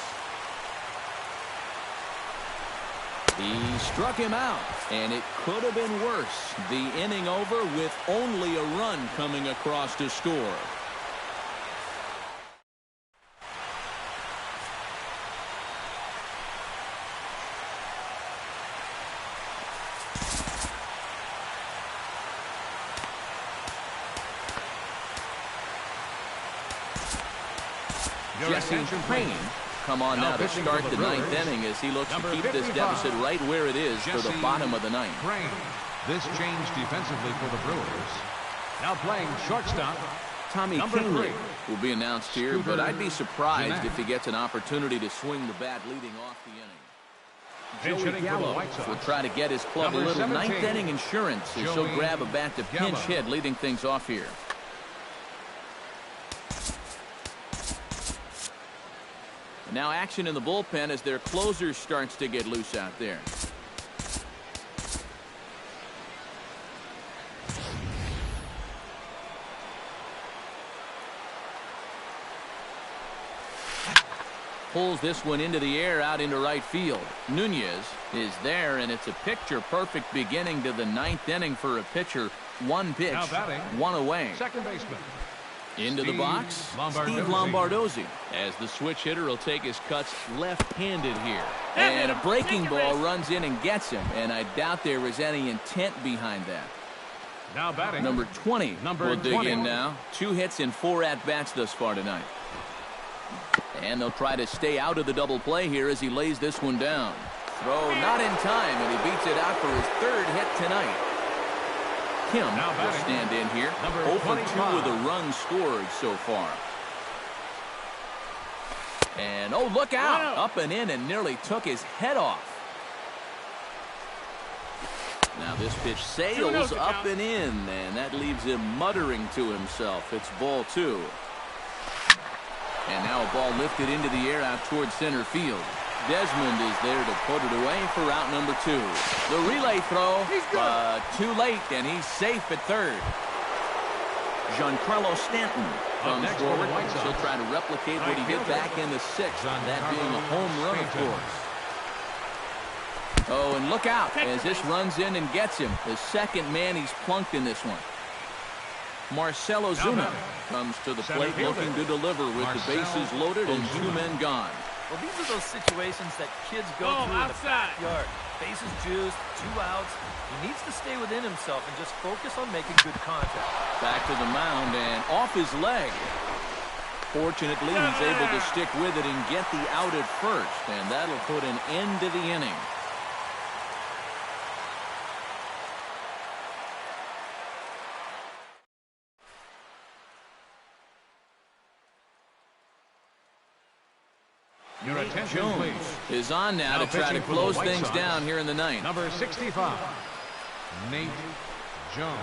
He struck him out, and it could have been worse. The inning over with only a run coming across to score. Jesse Crane come on now to start the 9th inning as he looks to keep this deficit right where it is for the bottom of the 9th. Crane. This change defensively for the Brewers. Now playing shortstop. Tommy Kingley will be announced here, but I'd be surprised if he gets an opportunity to swing the bat leading off the inning. Joey Gallo will try to get his club a little 9th inning insurance as he'll grab a bat to pinch hit, leading things off here. Now action in the bullpen as their closer starts to get loose out there. Pulls this one into the air out into right field. Nunez is there, and it's a picture-perfect beginning to the 9th inning for a pitcher. 1 pitch, 1 away. Second baseman. Into the box, Steve Lombardozzi, as the switch hitter will take his cuts left-handed here. And a breaking ball runs in and gets him, and I doubt there was any intent behind that. Now batting. Number 20 will dig in now. 2 hits and 4 at-bats thus far tonight. And they'll try to stay out of the double play here as he lays this one down. Throw not in time, and he beats it out for his 3rd hit tonight. Kim will stand in here. 0 for 2 with a run scored so far. And, oh, look out. Up and in and nearly took his head off. Now this pitch sails up and in, and that leaves him muttering to himself. It's ball 2. And now a ball lifted into the air out towards center field. Desmond is there to put it away for out number 2. The relay throw, too late, and he's safe at third. Giancarlo Stanton comes forward. He'll try to replicate what he did back in the 6th, that being a home run, of course. Oh, and look out as this runs in and gets him. The 2nd man he's plunked in this one. Marcelo Zuna comes to the plate looking to deliver with the bases loaded and 2 men gone. Well, these are those situations that kids go through in the backyard. Bases juiced, 2 outs. He needs to stay within himself and just focus on making good contact. Back to the mound and off his leg. Fortunately, he's able to stick with it and get the out at first, and that'll put an end to the inning. Your attention, Jones please. is on now to try to close things down here in the 9th. Number 65, Nate Jones.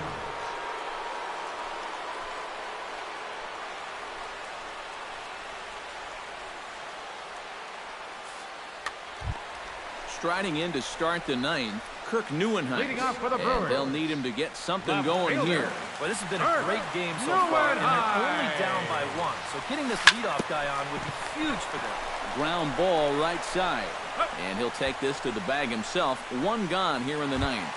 Striding in to start the 9th, Kirk Neuenheim. Leading off for the Brewers. And they'll need him to get something going here. Well, this has been a great game so far, and they're only down by 1. So getting this leadoff guy on would be huge for them. Ground ball right side. And he'll take this to the bag himself. 1 gone here in the 9th.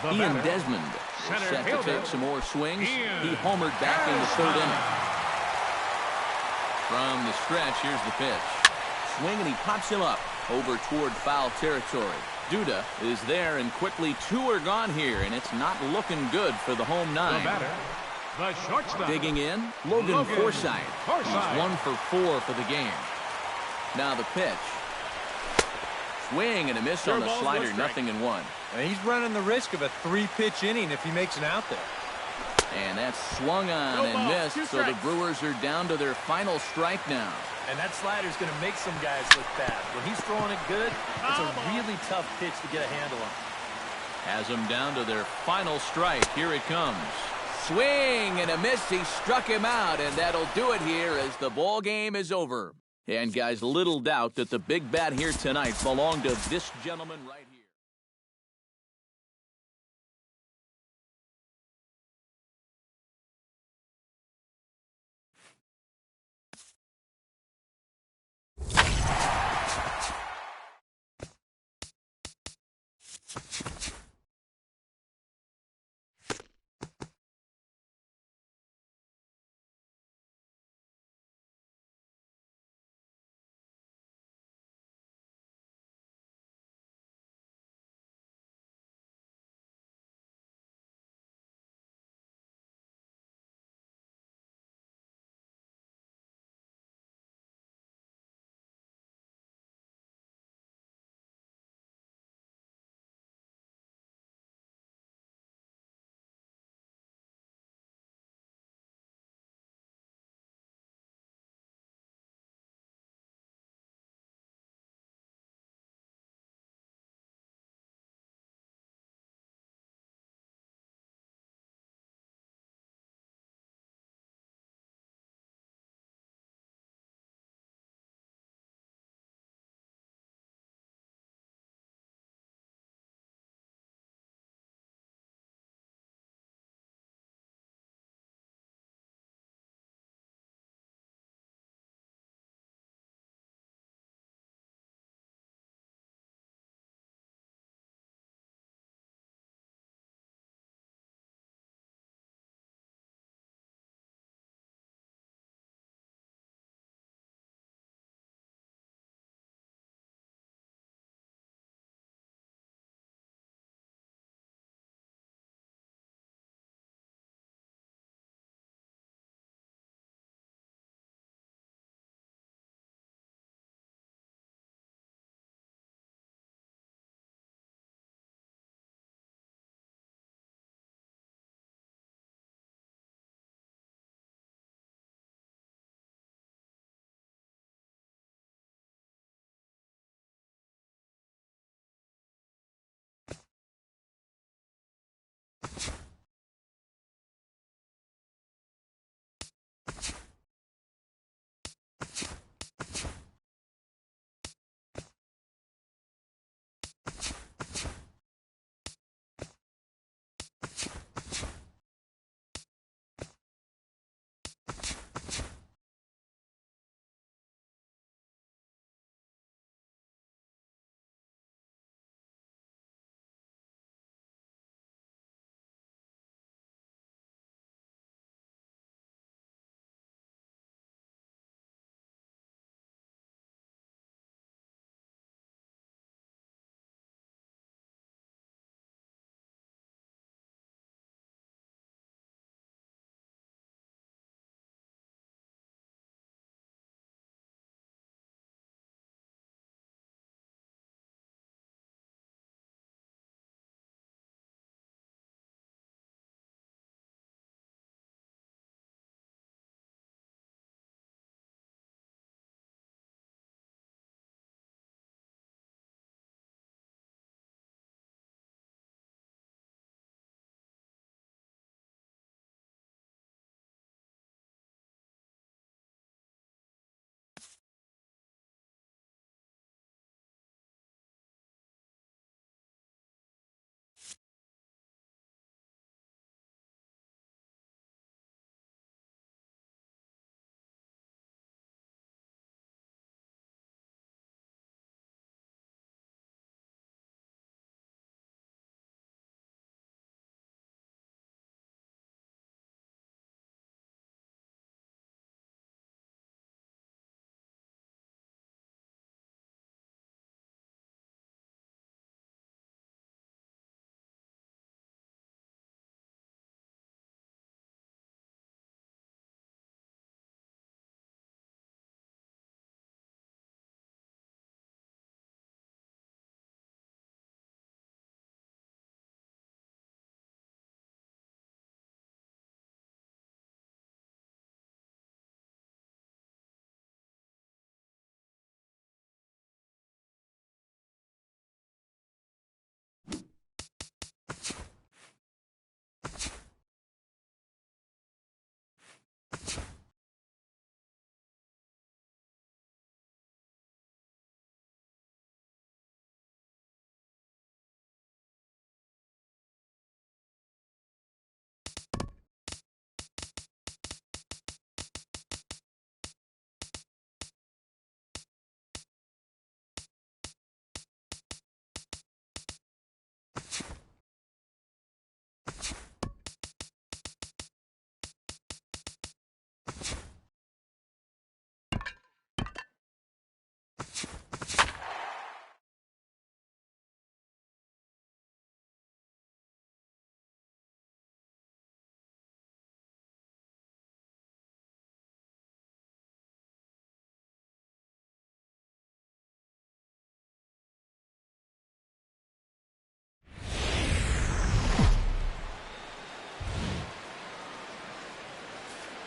Ian Desmond is set to take some more swings. He homered back in the third inning. From the stretch, here's the pitch. Swing, and he pops him up over toward foul territory. Duda is there, and quickly 2 are gone here, and it's not looking good for the home 9. The shortstop. Digging in, Logan Forsythe. He's 1 for 4 for the game. Now the pitch. Swing and a miss on the slider, 0-1. And he's running the risk of a 3-pitch inning if he makes an out there. And that's swung on and missed, so the Brewers are down to their final strike now. And that slider's going to make some guys look bad. When he's throwing it good, it's a really tough pitch to get a handle on. Has them down to their final strike. Here it comes. Swing and a miss. He struck him out, and that'll do it here as the ball game is over. And guys, little doubt that the big bat here tonight belonged to this gentleman right here.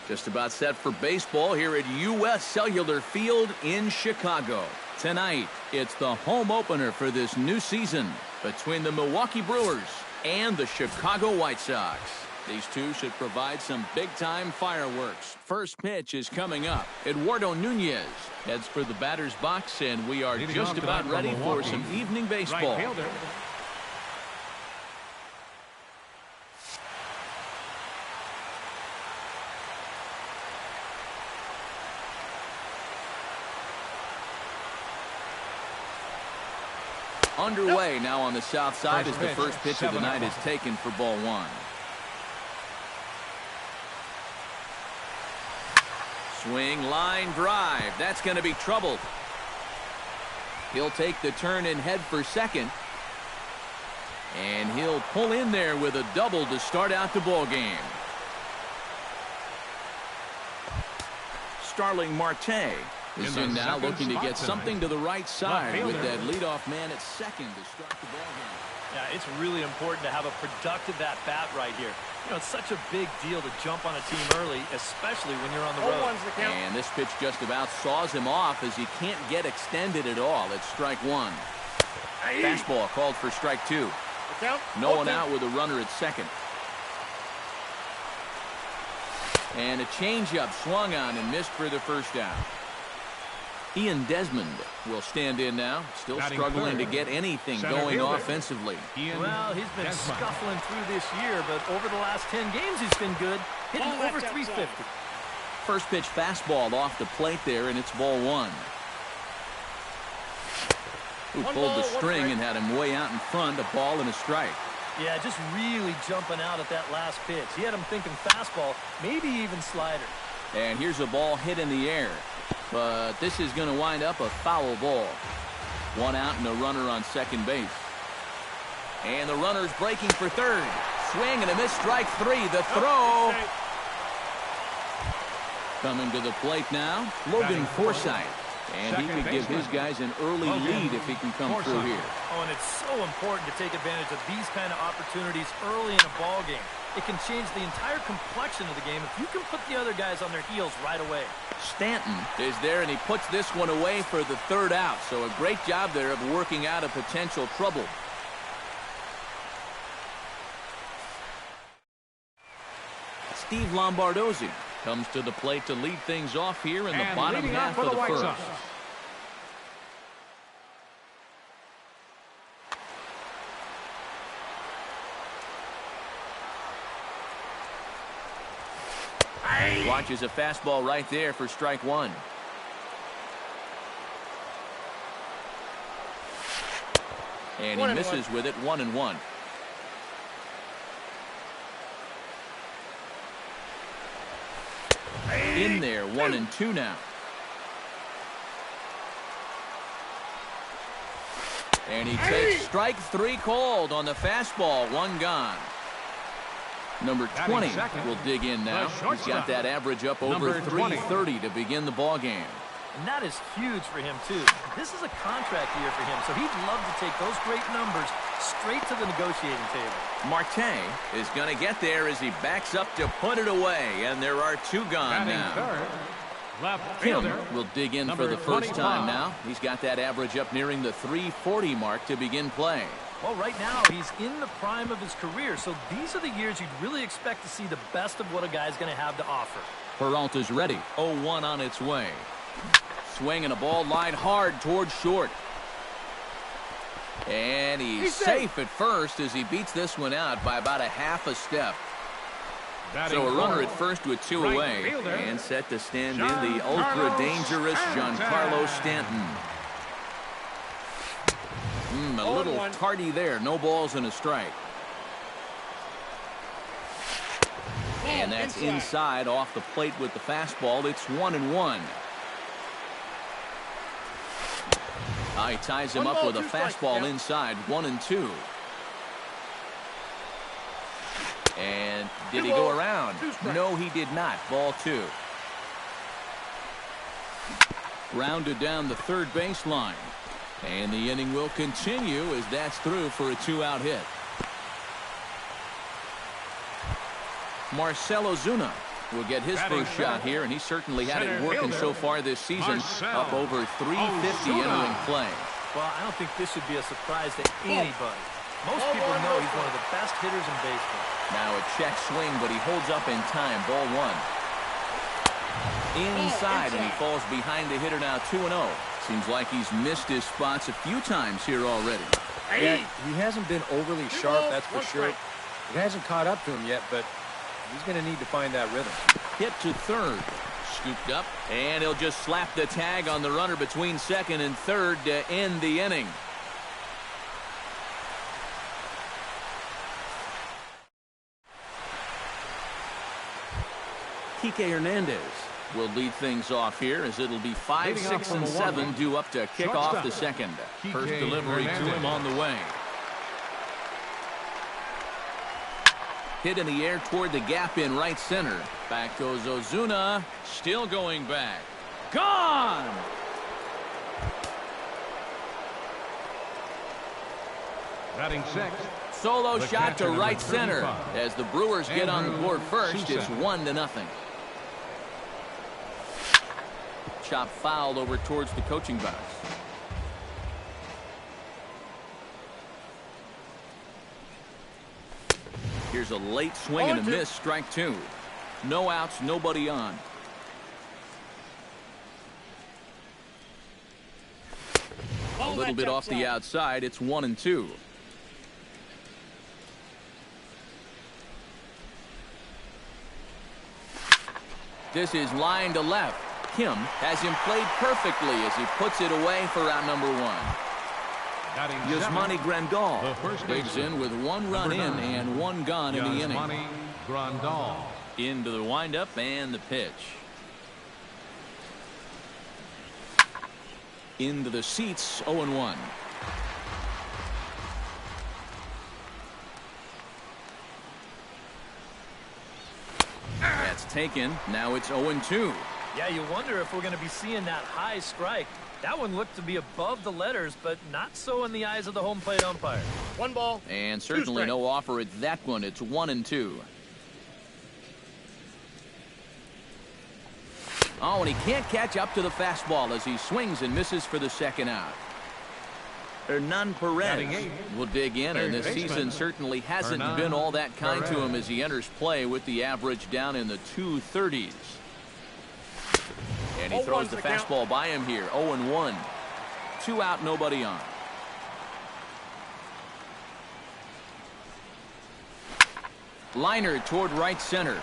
Just about set for baseball here at U.S. Cellular Field in Chicago. Tonight, it's the home opener for this new season between the Milwaukee Brewers and the Chicago White Sox. These two should provide some big-time fireworks. First pitch is coming up. Eduardo Nunez heads for the batter's box, and we are just about ready for some evening baseball. Right fielder. Underway now on the south side as the first pitch of the night is taken for ball one. Swing, line, drive. That's going to be troubled. He'll take the turn and head for second. And he'll pull in there with a double to start out the ball game. Starling Marte is in now, looking to get something to the right side with that leadoff man at second to start the ball game. Yeah, it's really important to have a productive at-bat right here. You know, it's such a big deal to jump on a team early, especially when you're on the road. And this pitch just about saws him off as he can't get extended at all. It's strike one. Fastball called for strike two. No one out with a runner at second. And a changeup swung on and missed for the first down. Ian Desmond will stand in now, still struggling to get anything going offensively. Well, he's been scuffling through this year, but over the last 10 games he's been good, hitting over 350. First pitch fastball off the plate there, and it's ball one. Who pulled the string and had him way out in front, a ball and a strike. Yeah, just really jumping out at that last pitch. He had him thinking fastball, maybe even slider. And here's a ball hit in the air. But this is going to wind up a foul ball. One out and a runner on second base. And the runner's breaking for third. Swing and a miss, strike three. The throw. Coming to the plate now, Logan Forsythe. And he could give his guys an early lead if he can come through here. Oh, and it's so important to take advantage of these kind of opportunities early in a ball game. It can change the entire complexion of the game if you can put the other guys on their heels right away. Stanton is there, and he puts this one away for the third out. So a great job there of working out a potential trouble. Steve Lombardozzi comes to the plate to lead things off here in the bottom half of the first. Watches a fastball right there for strike one. And he misses with it, 1-1. In there, 1-2 now. And he takes strike three called on the fastball, one gone. Number 20 will dig in now. He's got that average up over 330 to begin the ball game. And that is huge for him, too. This is a contract year for him, so he'd love to take those great numbers straight to the negotiating table. Marte is going to get there as he backs up to put it away, and there are two gone now. Kim will dig in for the first time now. He's got that average up nearing the 340 mark to begin play. Well, right now, he's in the prime of his career, so these are the years you'd really expect to see the best of what a guy's going to have to offer. Peralta's ready. 0-1 on its way. Swing and a ball lined hard towards short. And he's safe at first as he beats this one out by about a half a step. So a runner at first with two away. And set to stand in the ultra-dangerous Giancarlo Stanton. A little tardy there. No balls and a strike. And that's inside off the plate with the fastball. It's 1-1. He ties him up with a fastball inside, 1-2. And did he go around? No, he did not. Ball two. Rounded down the third baseline. And the inning will continue as that's through for a two-out hit. Marcell Ozuna will get his first shot here, and he certainly had it working so far this season, up over 350 entering play. Well, I don't think this should be a surprise to anybody. Most people know he's one of the best hitters in baseball. Now a check swing, but he holds up in time. Ball 1. Inside, and he falls behind the hitter now 2-0. Seems like he's missed his spots a few times here already. Yeah, he hasn't been overly sharp, that's for sure. It hasn't caught up to him yet, but he's going to need to find that rhythm. Hit to third. Scooped up, and he'll just slap the tag on the runner between second and third to end the inning. Kike Hernandez will lead things off here as it'll be 5, 6, and 7 due up to kick off the second. First delivery to him on the way. Hit in the air toward the gap in right center. Back goes Ozuna. Still going back. Gone! Batting sixth. Solo shot to right center. As the Brewers get on the board first, it's 1-0. Chop foul over towards the coaching box. Here's a late swing and a miss, strike 2. No outs, nobody on. A little bit off the outside, it's 1-2. This is line to left. Kim has him played perfectly as he puts it away for out number 1. Yasmani Grandal digs in with 1 run in and 1 gone in the inning. Grandal. Into the windup and the pitch. Into the seats, 0-1. That's taken. Now it's 0-2. Yeah, you wonder if we're going to be seeing that high strike. That one looked to be above the letters, but not so in the eyes of the home plate umpire. 1 ball. And certainly no offer at that one. It's 1-2. Oh, and he can't catch up to the fastball as he swings and misses for the second out. Hernan Perez will dig in, and this season certainly hasn't been all that kind to him as he enters play with the average down in the 230s. And he throws the fastball by him here. 0-1. 2 out, nobody on. Liner toward right center.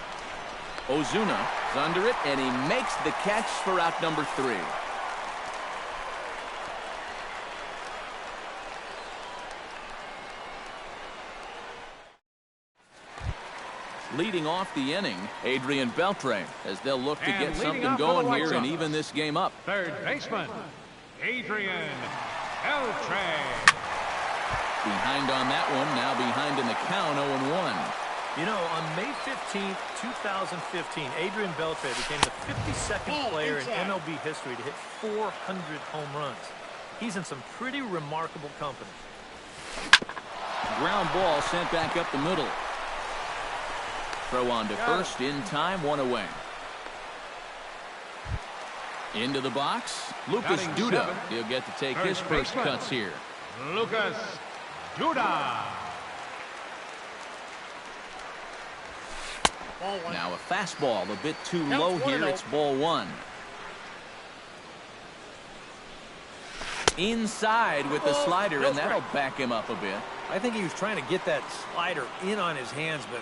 Ozuna is under it, and he makes the catch for out number 3. Leading off the inning, Adrian Beltre, as they'll look to get something going here and even this game up. Third baseman, Adrian Beltre. Behind on that one, now behind in the count, 0-1. You know, on May 15th, 2015, Adrian Beltre became the 52nd player in MLB history to hit 400 home runs. He's in some pretty remarkable company. Ground ball sent back up the middle. Throw on to first in time, 1 away. Into the box, Lucas Duda. He'll get to take his first cuts here. Lucas Duda. Now a fastball a bit too low here. It's ball 1. Inside with the slider, and that'll back him up a bit. I think he was trying to get that slider in on his hands, but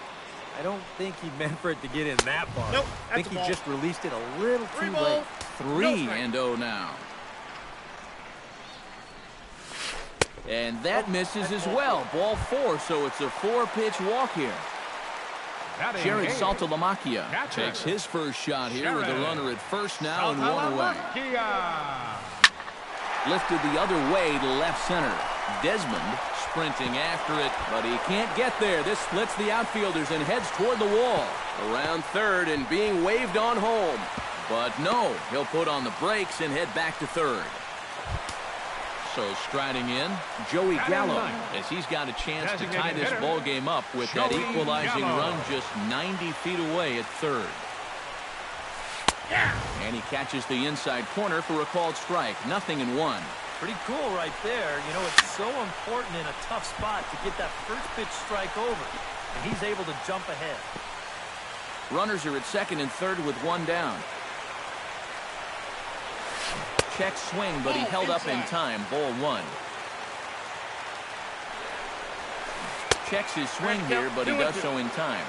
I don't think he meant for it to get in that far. Nope, I think he just released it a little too late. 3-0 now. And that misses as well. Ball 4, so it's a 4-pitch walk here. Jared Saltalamacchia takes his first shot here with a runner at first now and 1 away. Lifted the other way to left center. Desmond sprinting after it, but he can't get there. This splits the outfielders and heads toward the wall. Around third and being waved on home. But no, he'll put on the brakes and head back to third. So striding in, Joey Gallo, as he's got a chance to tie this ball game up with that equalizing run just 90 feet away at third. And he catches the inside corner for a called strike. 0-1. Pretty cool right there. You know, it's so important in a tough spot to get that first pitch strike over. And he's able to jump ahead. Runners are at second and third with one down. Check swing, but he held up in time. Ball 1. Checks his swing here, but he does so in time.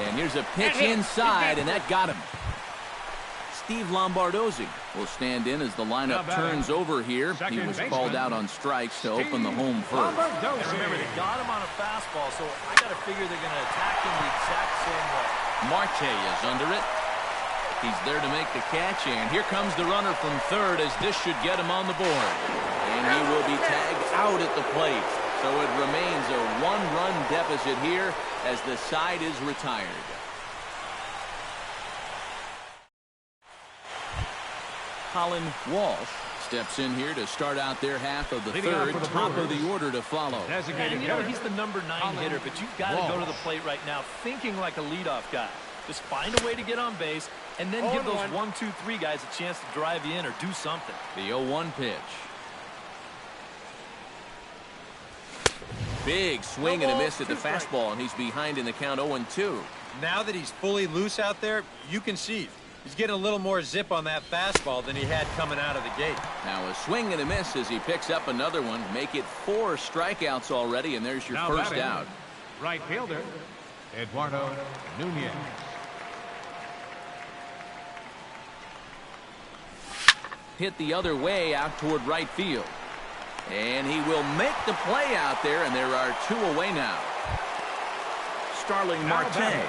And here's a pitch inside, and that got him. Steve Lombardozzi will stand in as the lineup turns over here. He was called out on strikes to open the home first. And remember, they got him on a fastball, so I got to figure they're going to attack him the exact same way. Marte is under it. He's there to make the catch, and here comes the runner from third as this should get him on the board. And he will be tagged out at the plate. So it remains a one-run deficit here as the side is retired. Colin Walsh steps in here to start out their half of the third, top of the order to follow. And you know, he's the number 9 hitter, but you've got to go to the plate right now thinking like a leadoff guy. Just find a way to get on base and then give those 1, 2, 3 guys a chance to drive you in or do something. The 0-1 pitch. Big swing and a miss at the fastball, and he's behind in the count 0-2. Now that he's fully loose out there, you can see he's getting a little more zip on that fastball than he had coming out of the gate. Now a swing and a miss as he picks up another one. Make it 4 strikeouts already, and there's your first out. Right fielder, Eduardo Nunez. Hit the other way out toward right field. And he will make the play out there, and there are 2 away now. Starling Marte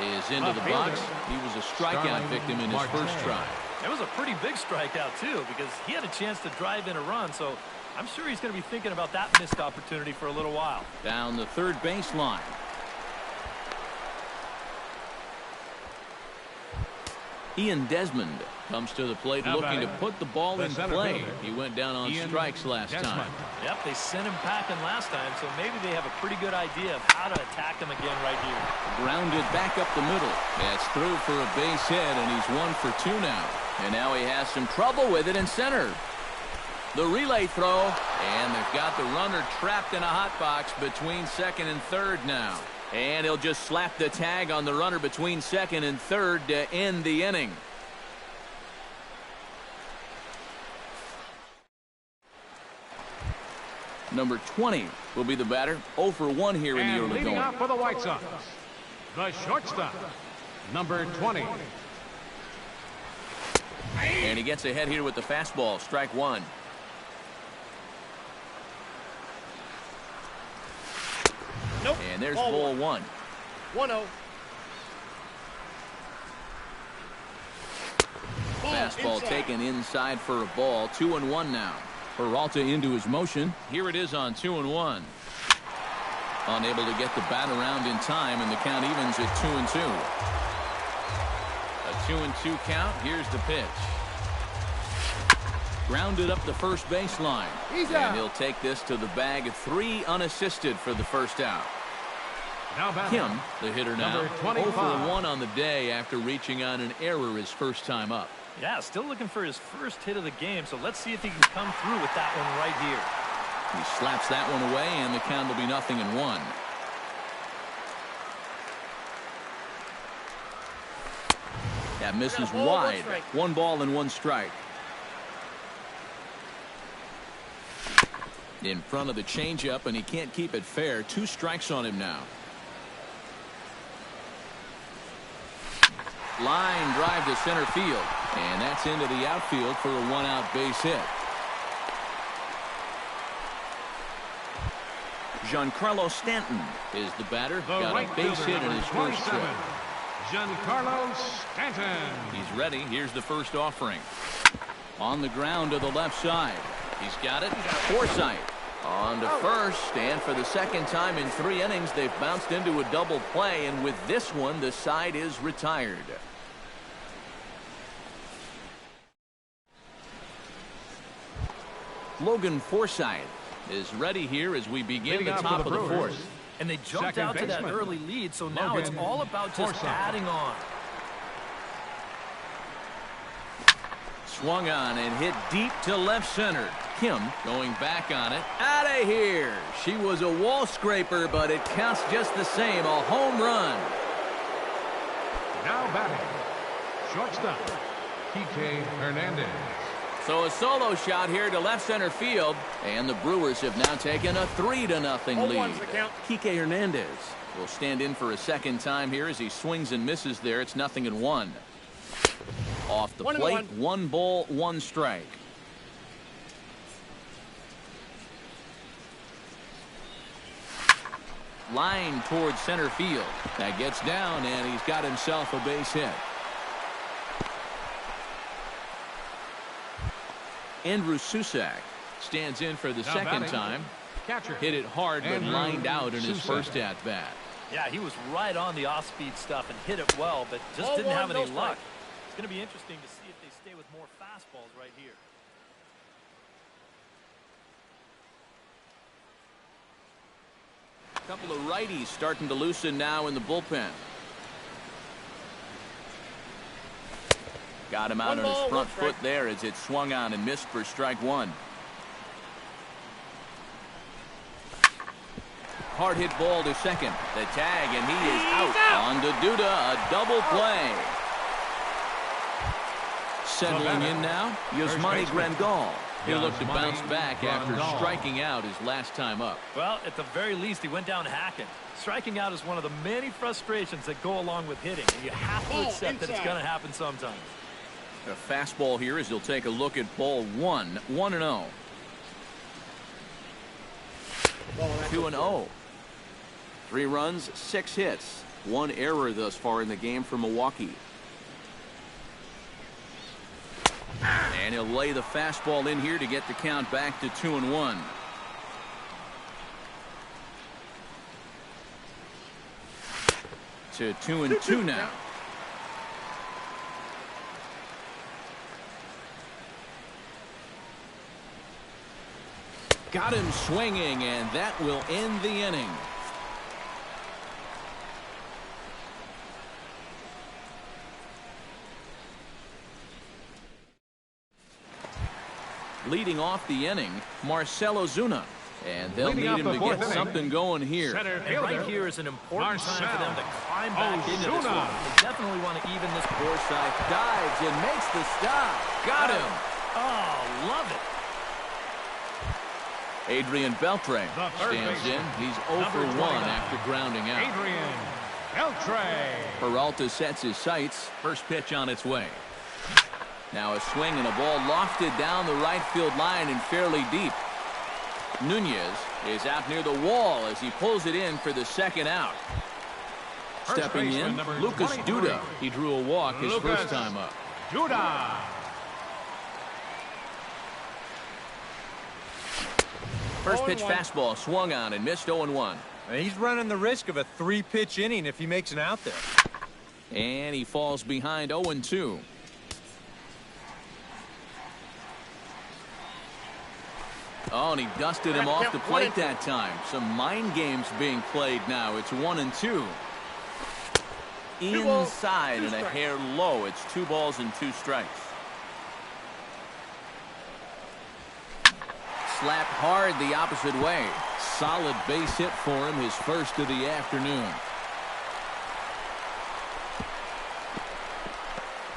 is into the box. He was a strikeout victim in his first try. That was a pretty big strikeout, too, because he had a chance to drive in a run, so I'm sure he's going to be thinking about that missed opportunity for a little while. Down the third baseline. Ian Desmond comes to the plate looking to put the ball in play. He went down on strikes last time. Yep, they sent him packing last time, so maybe they have a pretty good idea of how to attack him again right here. Grounded back up the middle. That's through for a base hit, and he's 1 for 2 now. And now he has some trouble with it in center. The relay throw, and they've got the runner trapped in a hot box between second and third now. And he'll just slap the tag on the runner between second and third to end the inning. Number 20 will be the batter. 0 for 1 here in the early going. Leading off for the White Sox, the shortstop, number 20. And he gets ahead here with the fastball. Strike 1. Nope. And there's ball 1. 1-0. Fastball taken inside for a ball. 2-1 now. Peralta into his motion. Here it is on 2-1. Unable to get the bat around in time, and the count evens at 2-2. A 2-2 count. Here's the pitch. Grounded up the first baseline. And he'll take this to the bag. 3 unassisted for the first out. Kim, the hitter now, 0 for 1 on the day after reaching on an error his first time up. Yeah, still looking for his first hit of the game, so let's see if he can come through with that one right here. He slaps that one away, and the count will be 0-1. That misses wide. 1 ball and 1 strike. In front of the changeup, and he can't keep it fair. 2 strikes on him now. Line drive to center field, and that's into the outfield for a 1-out base hit. Giancarlo Stanton is the batter. Got a base hit in his first trip. Giancarlo Stanton. He's ready. Here's the first offering. On the ground to the left side. He's got it. Forsythe on to first, and for the second time in 3 innings, they've bounced into a double play, and with this one, the side is retired. Logan Forsythe is ready here as we begin the top of the fourth. And they jumped Second out to that baseman, early lead, so now Logan it's all about just Forsythe. adding on. Swung on and hit deep to left center. Kim going back on it. Out of here. She was a wall scraper, but it counts just the same. A home run. Now batting, shortstop, Kike Hernandez. So a solo shot here to left center field, and the Brewers have now taken a 3-0 lead. Kike Hernandez will stand in for a second time here as he swings and misses there. It's 0-1. Off the plate, 1 ball, 1 strike. Line towards center field. That gets down, and he's got himself a base hit. Andrew Susak stands in for the second time. Catcher. Hit it hard, but Andrew lined out in his Susak. first at-bat. Yeah, he was right on the off-speed stuff and hit it well, but just didn't have any luck. It's going to be interesting to see if they stay with more fastballs right here. A couple of righties starting to loosen now in the bullpen. Got him out on his front foot there as it swung on and missed for strike 1. Hard hit ball to second. The tag, and he is out. On to Duda, a double play. Settling in now, Yasmani Grandal. He'll look to bounce back after striking out his last time up. Well, at the very least, he went down hacking. Striking out is one of the many frustrations that go along with hitting, and you have to accept that it's going to happen sometimes. A fastball here as he'll take a look at ball 1, 1-0. 2-0. 3 runs, 6 hits, 1 error thus far in the game for Milwaukee. And he'll lay the fastball in here to get the count back to 2-1. To 2-2 now. Got him swinging, and that will end the inning. Leading off the inning, Marcell Ozuna. And they'll need him to get something going here. And right here is an important time for them to climb back into this one. They definitely want to even this. Forsythe dives and makes the stop. Got him. Oh, love it. Adrian Beltre stands in. He's 0 for 1 after grounding out. Adrian Beltre. Peralta sets his sights. First pitch on its way. Now a swing and a ball lofted down the right field line and fairly deep. Nunez is out near the wall as he pulls it in for the second out. Stepping in, Lucas Duda. He drew a walk his first time up. Duda. First pitch fastball swung on and missed 0-1. He's running the risk of a 3-pitch inning if he makes an out there. And he falls behind 0-2. Oh, and he dusted him off the plate that time. Some mind games being played now. It's 1-2. Inside and a hair low. It's 2 balls and 2 strikes. Slapped hard the opposite way. Solid base hit for him, his first of the afternoon.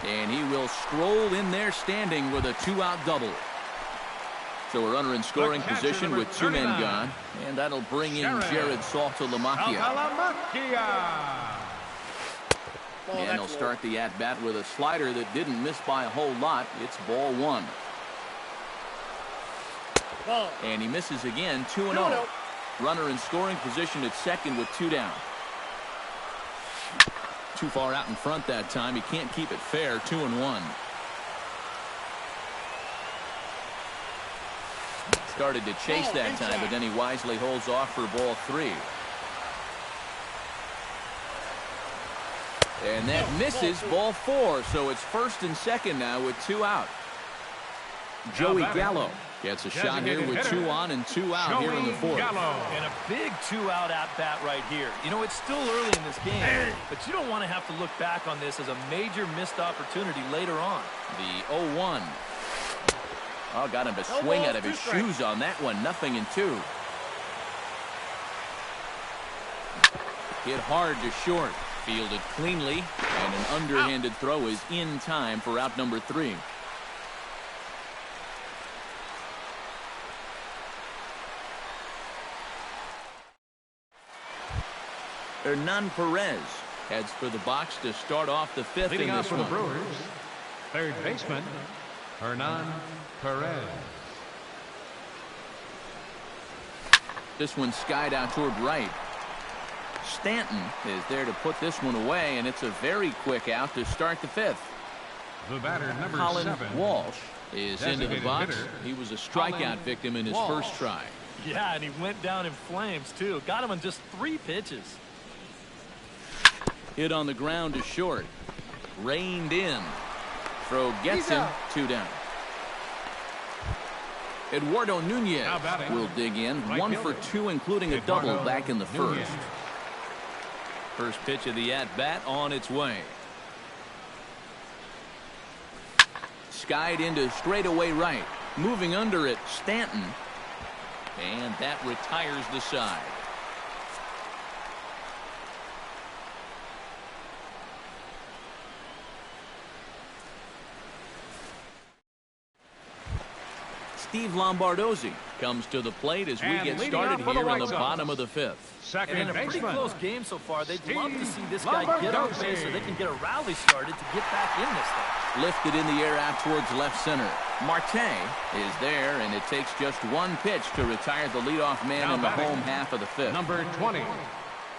And he will stroll in there standing with a 2-out double. So a runner in scoring position with 2 men gone. And that'll bring in Jared Saltalamacchia. And he'll start the at-bat with a slider that didn't miss by a whole lot. It's ball 1. And he misses again, 2-0. Runner in scoring position at second with 2 down. Too far out in front that time. He can't keep it fair, 2-1. Started to chase that time, but then he wisely holds off for ball 3. And that misses ball 4, so it's first and second now with 2 out. Joey Gallo Gets a shot here with 2 on and 2 out here in the fourth. And a big 2-out at-bat right here. You know, it's still early in this game, but you don't want to have to look back on this as a major missed opportunity later on. The 0-1. Oh, got him to swing out of his shoes on that one. 0-2. Hit hard to short. Fielded cleanly, and an underhanded throw is in time for out number 3. Hernan Perez heads for the box to start off the fifth. Leading in off this for the one. Brewers, third baseman, Hernan Perez. This one skied out toward right. Stanton is there to put this one away, and it's a very quick out to start the fifth. The batter, number Colin 7. Walsh is into the Designated box. hitter, He was a strikeout Colin victim in his Walsh. first try. Yeah, and he went down in flames, too. Got him on just 3 pitches. Hit on the ground to short. Reined in. Throw gets him. 2 down. Eduardo Nunez Now batting. will dig in. Right 1 fielder. for 2, including a double Eduardo back in the Nunez. first. First pitch of the at-bat on its way. Skied into straightaway right. Moving under it, Stanton. And that retires the side. Steve Lombardozzi comes to the plate as we And get leading started off for the here on White the Sox. bottom of the fifth. Second And in a pretty baseman, close game so far. They'd love to see this Steve guy get on Lombardozzi. base so they can get a rally started to get back in this thing. Lifted in the air out towards left center. Marte is there, and it takes just 1 pitch to retire the leadoff man Now in the batting, home half of the fifth. number 20.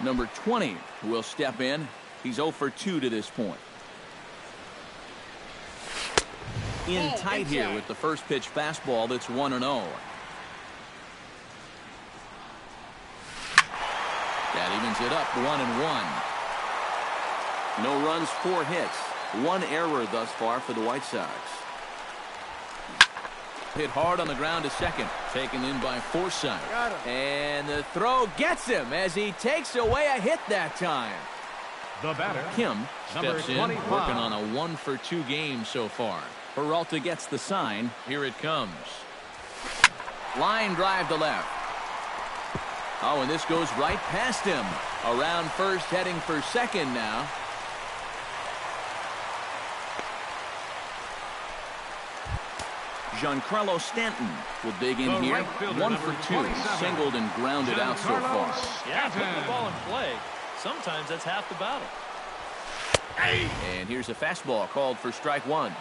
Number 20 will step in. He's 0 for 2 to this point. In tight here with the first pitch fastball that's 1-0. That evens it up 1-1. No runs, 4 hits. 1 error thus far for the White Sox. Hit hard on the ground to second. Taken in by Forsythe. And the throw gets him as he takes away a hit that time. The batter, Kim number steps in, 25. working on a 1 for 2 game so far. Peralta gets the sign. Here it comes. Line drive to left. Oh, and this goes right past him. Around first, heading for second now. Giancarlo Stanton will dig in The here. right fielder, 1 for number 2. 27. Singled and grounded out so Giancarlo far. Yeah, putting Stanton. the ball in play. Sometimes that's half the battle. And here's a fastball called for strike 1.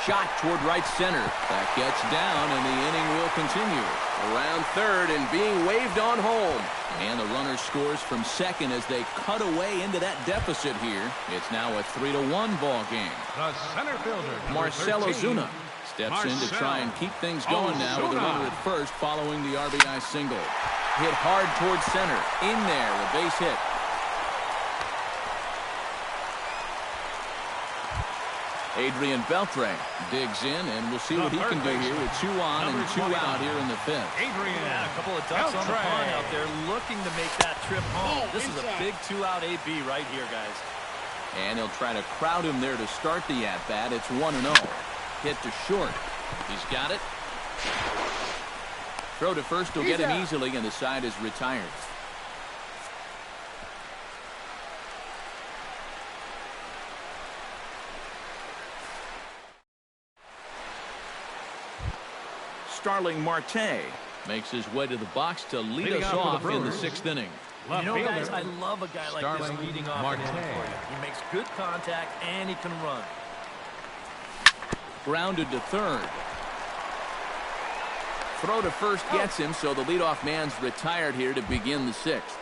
Shot toward right center. That gets down, and the inning will continue. Around third and being waved on home. And the runner scores from second as they cut away into that deficit here. It's now a 3-1 ball game. The center fielder, number Marcell 13. Ozuna steps in to try and keep things going now with a Ozuna. runner at first following the RBI single. Hit hard towards center. In there, a base hit. Adrian Beltre digs in, and we'll see what he can do here with 2 on and 2 out here in the fifth. Adrian. Yeah, a couple of ducks on the Beltre. pond out there looking to make that trip home. This is a big 2-out AB right here, guys. And he'll try to crowd him there to start the at-bat. It's 1-0. Hit to short. He's got it. Throw to first will get him easily, and the side is retired. Starling Marte makes his way to the box to lead Leading us out for the off in the Brewers. 6th inning. Left You know, fielder, guys, I love a guy like Starling this leading off Marte. an inning for you. He makes good contact, and he can run. Grounded to third. Throw to first gets him, so the leadoff man's retired here to begin the 6th.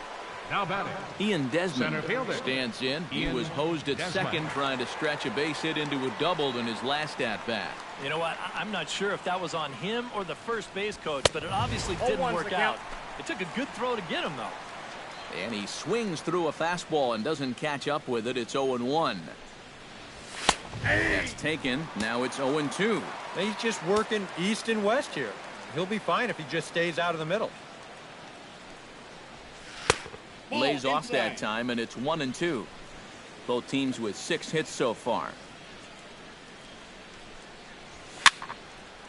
Now batting, Ian Desmond Center fielder. stands in. He Ian was hosed at Desmond. second, trying to stretch a base hit into a double in his last at-bat. You know what? I'm not sure if that was on him or the first base coach, but it obviously didn't 0-1's work the out. count. It took a good throw to get him, though. And he swings through a fastball and doesn't catch up with it. It's 0-1. That's taken. Now it's 0-2. He's just working east and west here. He'll be fine if he just stays out of the middle. Lays off that time, and it's 1-2. Both teams with 6 hits so far.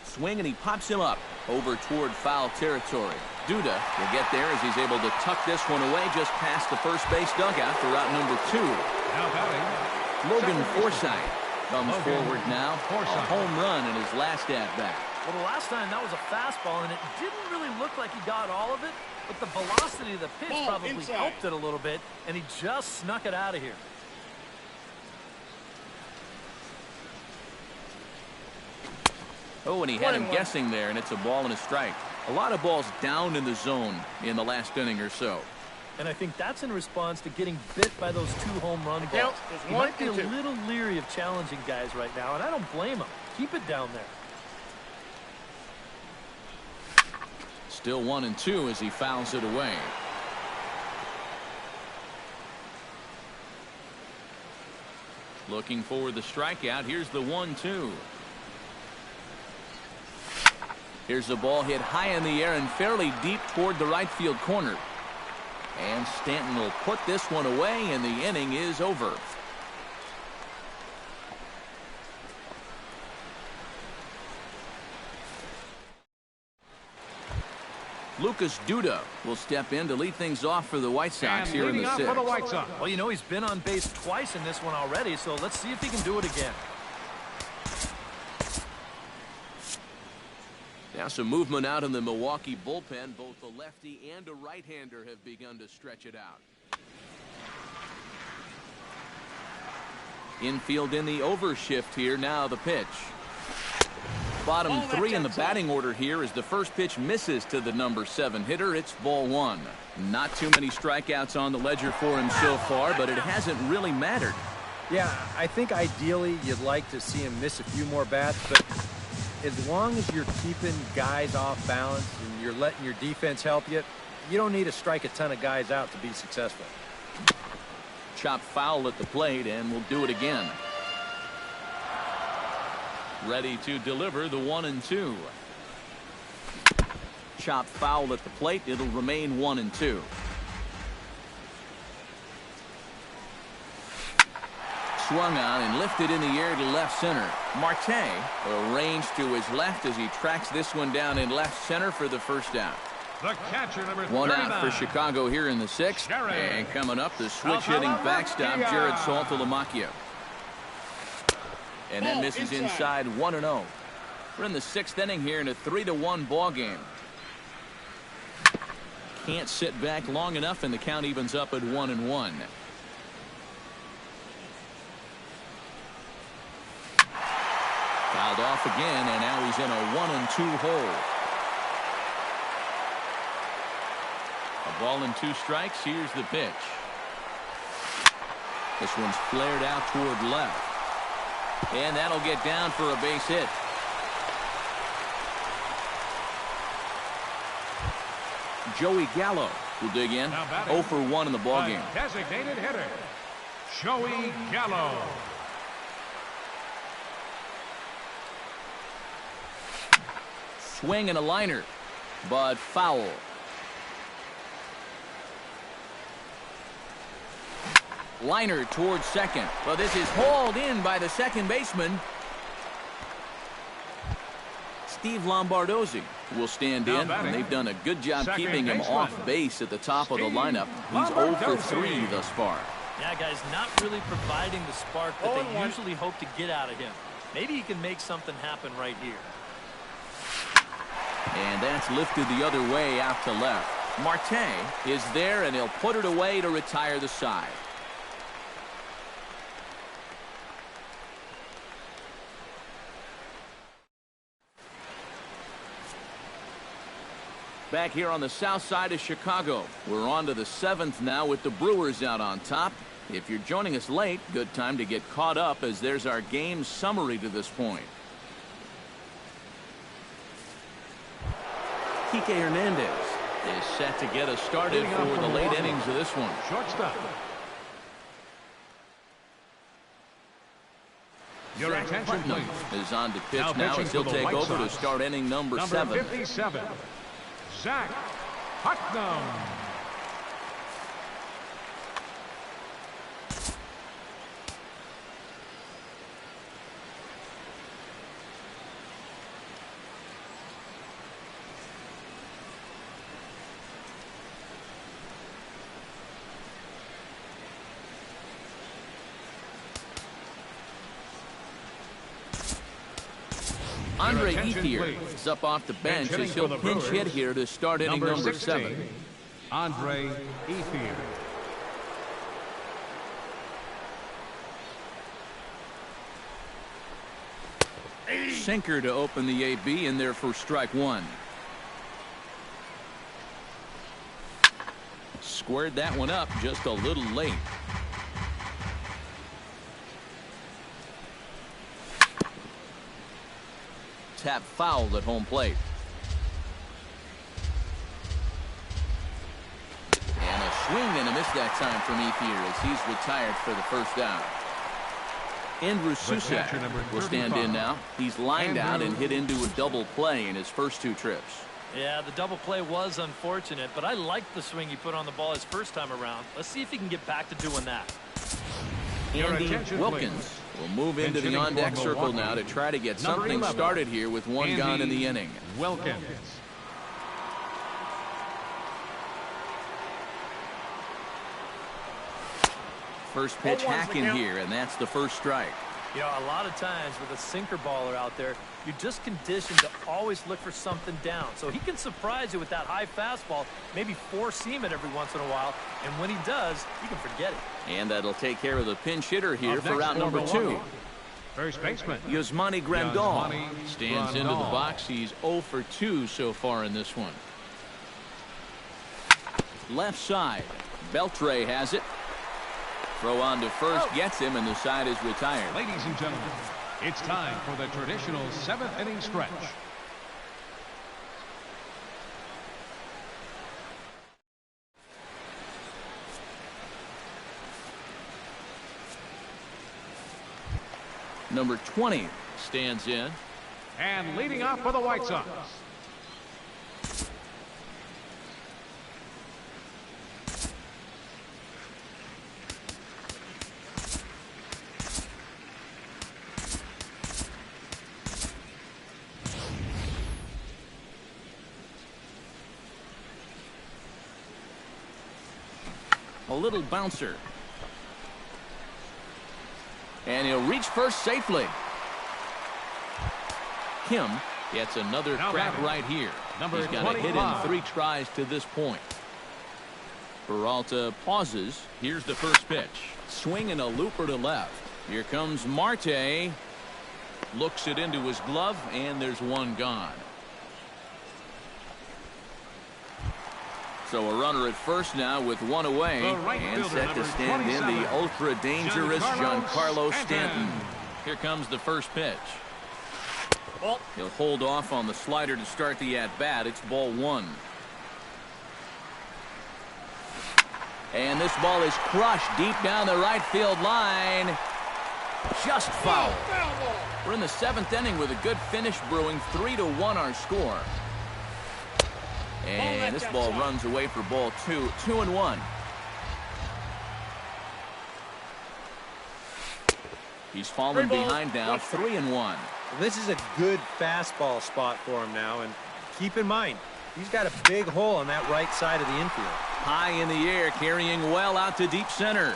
Swing, and he pops him up over toward foul territory. Duda will get there as he's able to tuck this one away just past the first base dugout for out number 2. Now batting, Logan Forsythe comes forward now. A home run in his last at-bat. Well, the last time that was a fastball, and it didn't really look like he got all of it, but the velocity of the pitch probably helped it a little bit, and he just snuck it out of here. Oh, and he had him guessing there, and it's a ball and a strike. A lot of balls down in the zone in the last inning or so. And I think that's in response to getting bit by those 2 home run balls. He might be a little leery of challenging guys right now, and I don't blame him. Keep it down there. Still 1-2 as he fouls it away. Looking for the strikeout. Here's the 1-2. Here's the ball hit high in the air and fairly deep toward the right field corner. And Stanton will put this one away, and the inning is over. Lucas Duda will step in to lead things off for the White Sox here in the 6th. For the White Sox. Well, you know, he's been on base twice in this one already, so let's see if he can do it again. Now some movement out in the Milwaukee bullpen. Both the lefty and a right-hander have begun to stretch it out. Infield in the overshift here. Now the pitch. Bottom 3 in the batting order here as the first pitch misses to the number 7 hitter. It's ball 1. Not too many strikeouts on the ledger for him so far, but it hasn't really mattered. Yeah, I think ideally you'd like to see him miss a few more bats, but as long as you're keeping guys off balance and you're letting your defense help you, you don't need to strike a ton of guys out to be successful. Chopped foul at the plate, and we'll do it again. Ready to deliver the 1-2. Chopped foul at the plate. It'll remain 1-2. Swung on and lifted in the air to left center. Marte arranged to his left as he tracks this one down in left center for the first out. The catcher, number 1 39. out for Chicago here in the 6th. And coming up, the switch-hitting backstop, Jared Saltalamacchia. And that misses inside 1-0. We're in the 6th inning here in a 3-1 ball game. Can't sit back long enough, and the count evens up at 1-1. Fouled off again, and now he's in a 1-2 hole. A ball and 2 strikes. Here's the pitch. This one's flared out toward left. And that'll get down for a base hit. Joey Gallo will dig in. 0 for 1 in the ballgame. Designated hitter, Joey Gallo. Swing and a liner, but foul. Liner towards second. Well, this is hauled in by the second baseman. Steve Lombardozzi will stand in, and they've done a good job keeping him off base at the top of the lineup. He's 0 for 3 thus far. Yeah, guys, not really providing the spark that they usually hope to get out of him. Maybe he can make something happen right here. And that's lifted the other way out to left. Marte is there, and he'll put it away to retire the side. Back here on the south side of Chicago, we're on to the 7th now with the Brewers out on top. If you're joining us late, good time to get caught up as there's our game summary to this point. Kike Hernandez is set to get us started for the late innings of this one. Shortstop. Your attention, please. Is on to pitch Now now pitching as he'll for the take White over to Sox. start inning number 7. 57, Zach Putnam. Andre attention, Ethier please. is up off the bench Pinch as he'll hitting for the pinch hit Brewers. here to start inning number 7. 16, Andre Ethier. Sinker to open the AB in there for strike 1. Squared that one up just a little late. Tap fouled at home plate. And a swing and a miss that time from Ethier as he's retired for the first down. Andrew Susak will stand in now. He's lined out and hit into a double play in his first 2 trips. Yeah, the double play was unfortunate, but I liked the swing he put on the ball his first time around. Let's see if he can get back to doing that. Andy Wilkins will move into the on-deck circle now to try to get something started here with 1 gone in the inning. Wilkins. First pitch hacking here, and that's the first strike. You know, a lot of times with a sinker baller out there, you're just conditioned to always look for something down. So he can surprise you with that high fastball, maybe four-seam it every once in a while, and when he does, you can forget it. And that'll take care of the pinch hitter here for route number 2. First baseman. Yasmani Grandal Yasmani stands into the Grandal. box. He's 0 for 2 so far in this one. Left side. Beltre has it. Throw on to first, gets him, and the side is retired. Ladies and gentlemen, it's time for the traditional 7th inning stretch. Number 20 stands in. And leading off for the White Sox, A little bouncer. And he'll reach first safely. Kim gets another Now crack batting, right here. number He's got a hit in 25. 3 tries to this point. Peralta pauses. Here's the first pitch. Swing and a looper to left. Here comes Marte. Looks it into his glove, and there's 1 gone. So a runner at first now with 1 away, The right and fielder, set to number stand in 27, the ultra-dangerous Giancarlo Stanton. Stanton. Here comes the first pitch. Well, He'll hold off on the slider to start the at-bat. It's ball 1. And this ball is crushed deep down the right field line. Just foul. We're in the 7th inning with a good finish brewing. 3-1 our score. And this ball runs away for ball 2. 2-1. He's fallen behind now. 3-1. This is a good fastball spot for him now, and keep in mind, he's got a big hole on that right side of the infield. High in the air, carrying well out to deep center.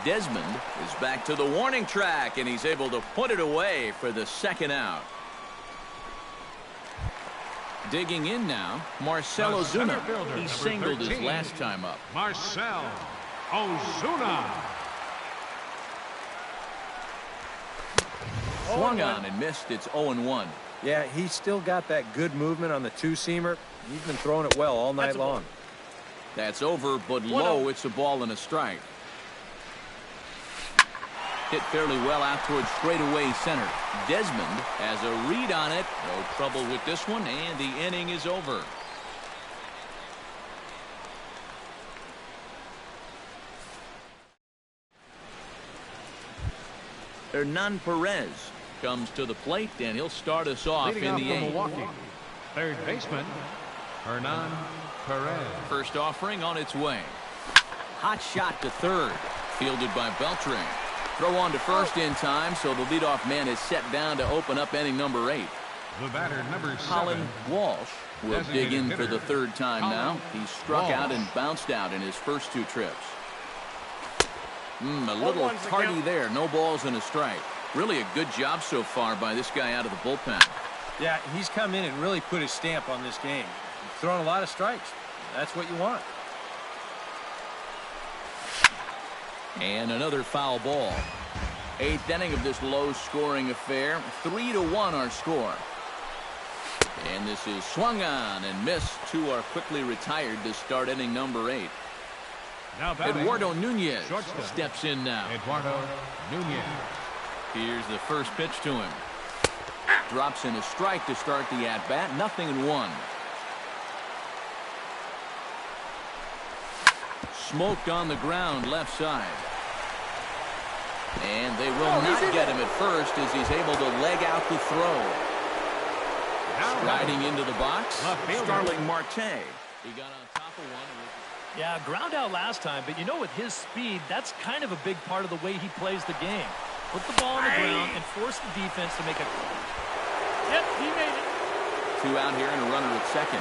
Desmond is back to the warning track, and he's able to put it away for the 2nd out. Digging in now, Marcell The center Ozuna. fielder, He number singled his 13. last time up. Marcell Ozuna. Swung on and missed. It's 0-1. Yeah, he's still got that good movement on the 2-seamer. He's been throwing it well all night long. That's over, but low. It's a ball and a strike. Hit fairly well out towards straightaway center. Desmond has a read on it. No trouble with this one, and the inning is over. Hernan Perez comes to the plate, and he'll start us off Leading in off the from eighth. Milwaukee, third baseman, Hernan Perez. First offering on its way. Hot shot to third. Fielded by Beltran. Throw on to first in time, so the leadoff man is set down to open up inning number 8. The batter, number 7. Colin Walsh will dig in for the third time now. He struck out and bounced out in his first 2 trips. A little tardy there. No balls and a strike. Really a good job so far by this guy out of the bullpen. Yeah, he's come in and really put his stamp on this game. He's thrown a lot of strikes. That's what you want. And another foul ball. 8th inning of this low-scoring affair. 3-1 our score. And this is swung on and missed. 2 are quickly retired to start inning number 8. Now batting, Eduardo Nunez shortstop. steps in now. Eduardo Nunez. Here's the first pitch to him. Drops in a strike to start the at-bat. 0-1. Smoked on the ground left side. And they will not get him at first as he's able to leg out the throw. Striding into the box, Starling Marte. He got on top of one. Yeah, ground out last time, but you know, with his speed, that's kind of a big part of the way he plays the game. Put the ball on the ground and force the defense to make a... Yep, he made it. 2 out here and a runner at second.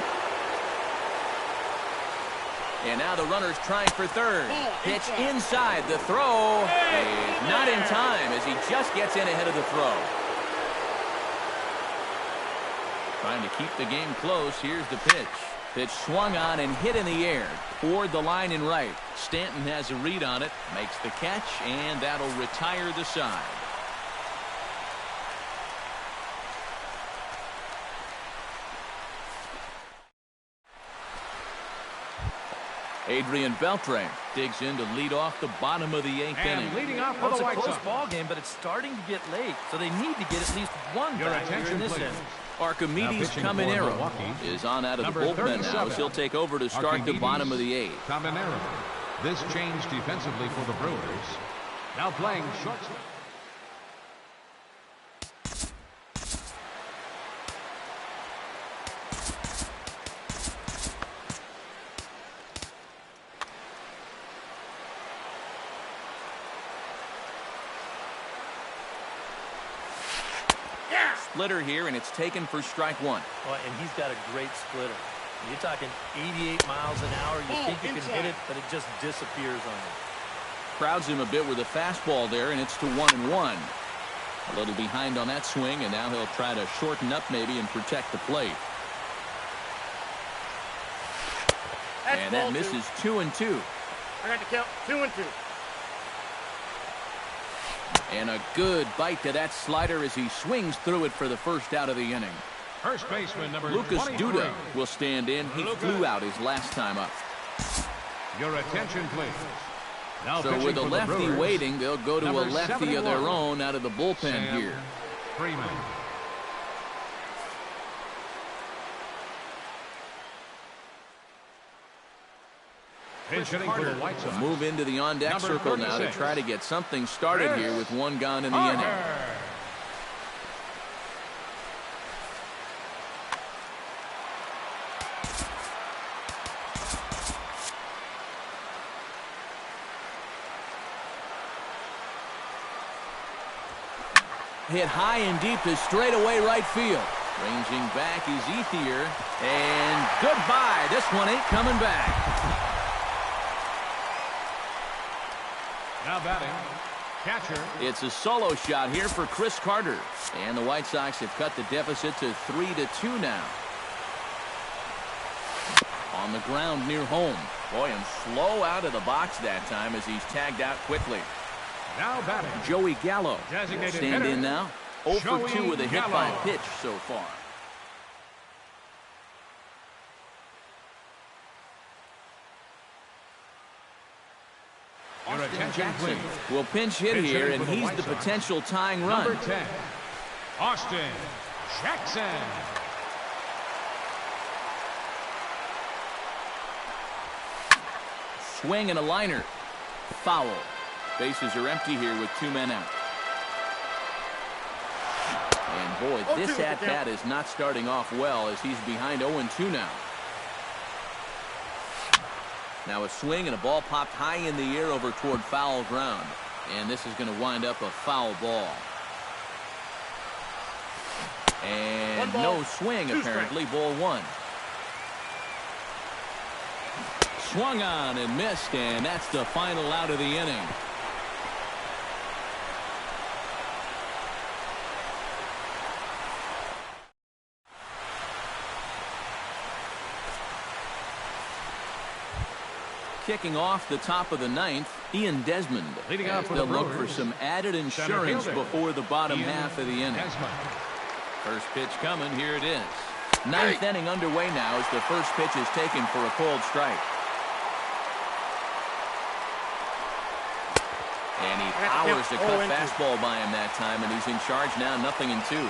And now the runner's trying for third. Pitch inside. The throw is not in time as he just gets in ahead of the throw. Trying to keep the game close. Here's the pitch. Pitch swung on and hit in the air toward the line and right. Stanton has a read on it, makes the catch, and that'll retire the side. Adrian Beltre digs in to lead off the bottom of the 8th inning. Leading off for Well, the it's a White close Sox. ball game, but it's starting to get late, so they need to get at least one Your back here attention, in this please. inning. Archimedes Caminero is on out of the bullpen now as he'll take over to start the bottom of the 8th. Caminero. This change defensively for the Brewers. Now playing shortstop. Splitter here, and it's taken for strike 1. Oh, and he's got a great splitter. You're talking 88 miles an hour. You think you can hit it, but it just disappears on you. Crowds him a bit with a fastball there, and it's to 1-1. A little behind on that swing, and now he'll try to shorten up maybe and protect the plate. And that misses 2-2. I got to count 2-2. And a good bite to that slider as he swings through it for the first out of the inning. First baseman number Lucas 23. Duda will stand in. He flew out his last time up. Your attention, please. Now So pitching with a for the lefty Brewers, waiting, they'll go to a number lefty of their 71, own out of the bullpen Sam here. Freeman. Pinch hitting for the White Sox. Move into the on-deck Number circle now to 36. try to get something started here with 1 gone in the inning. Hit high and deep to straightaway right field. Ranging back is Ethier. And goodbye. This one ain't coming back. Now batting, catcher. It's a solo shot here for Chris Carter. And the White Sox have cut the deficit to 3-2 now. On the ground near home. Boy, and slow out of the box that time as he's tagged out quickly. Now batting, Joey Gallo Designated stand hitter, in now. 0 for 2 Joey with a hit by Gallo. pitch so far. Your Austin attention, Jackson please. will pinch hit Pinch here, hitting and for the he's White the Sox. potential tying run. Number 10, Austin Jackson. Swing and a liner. Foul. Bases are empty here with 2 men out. And boy, this at-bat is not starting off well as he's behind 0-2 now. Now a swing and a ball popped high in the air over toward foul ground. And this is going to wind up a foul ball. And no swing apparently, ball one. Swung on and missed, and that's the final out of the inning. Kicking off the top of the ninth, Ian Desmond. Leading off for they'll the look Brewers, for some added insurance before the bottom half of the inning. Desmond. First pitch coming, here it is. Ninth inning underway now as the first pitch is taken for a cold strike. And he powers the cut fastball by him that time, and he's in charge now, 0-2.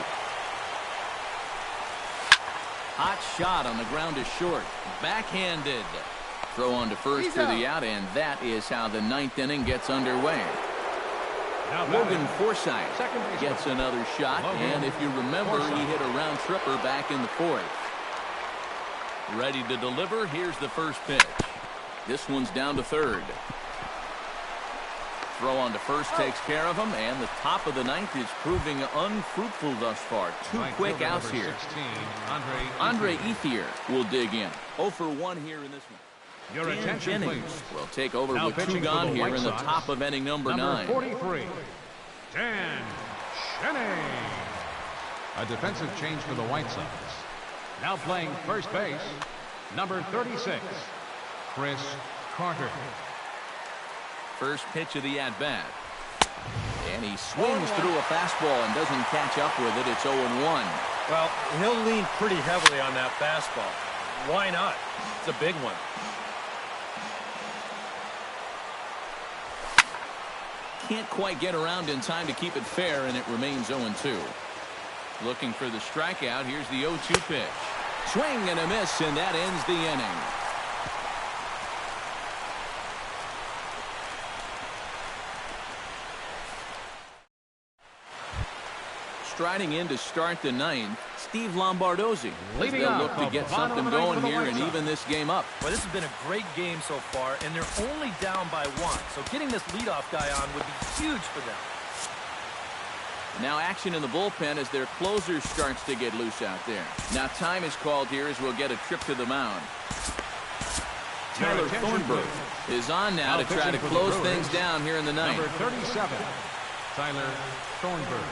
Hot shot on the ground is short. Backhanded. Throw on to first for the out, and that is how the ninth inning gets underway. Logan Forsythe gets another shot, and if you remember, he hit a round tripper back in the fourth. Ready to deliver, here's the first pitch. This one's down to third. Throw on to first takes care of him, and the top of the ninth is proving unfruitful thus far. Two quick outs here. 16, Andre Ethier will dig in. 0 for 1 here in this one. Your Dan attention, Jennings please. will take over Now with 2 pitching for gone the here White in the Sox, top of inning number 9. 43, Dan Jennings. A defensive change for the White Sox. Now playing first base, number 36, Chris Carter. First pitch of the at-bat. And he swings through a fastball and doesn't catch up with it. It's 0-1. Well, he'll lean pretty heavily on that fastball. Why not? It's a big one. Can't quite get around in time to keep it fair, and it remains 0-2. Looking for the strikeout. Here's the 0-2 pitch. Swing and a miss, and that ends the inning. Striding in to start the ninth, Steve Lombardozzi. Leading They'll off look to the get bottom something of the ninth going for the here White and Sox. even this game up. Well, this has been a great game so far, and they're only down by 1. So getting this leadoff guy on would be huge for them. Now action in the bullpen as their closer starts to get loose out there. Now time is called here as we'll get a trip to the mound. Tyler Thornburg is on now to try to close things down here in the ninth. Number 37, Tyler Thornburg.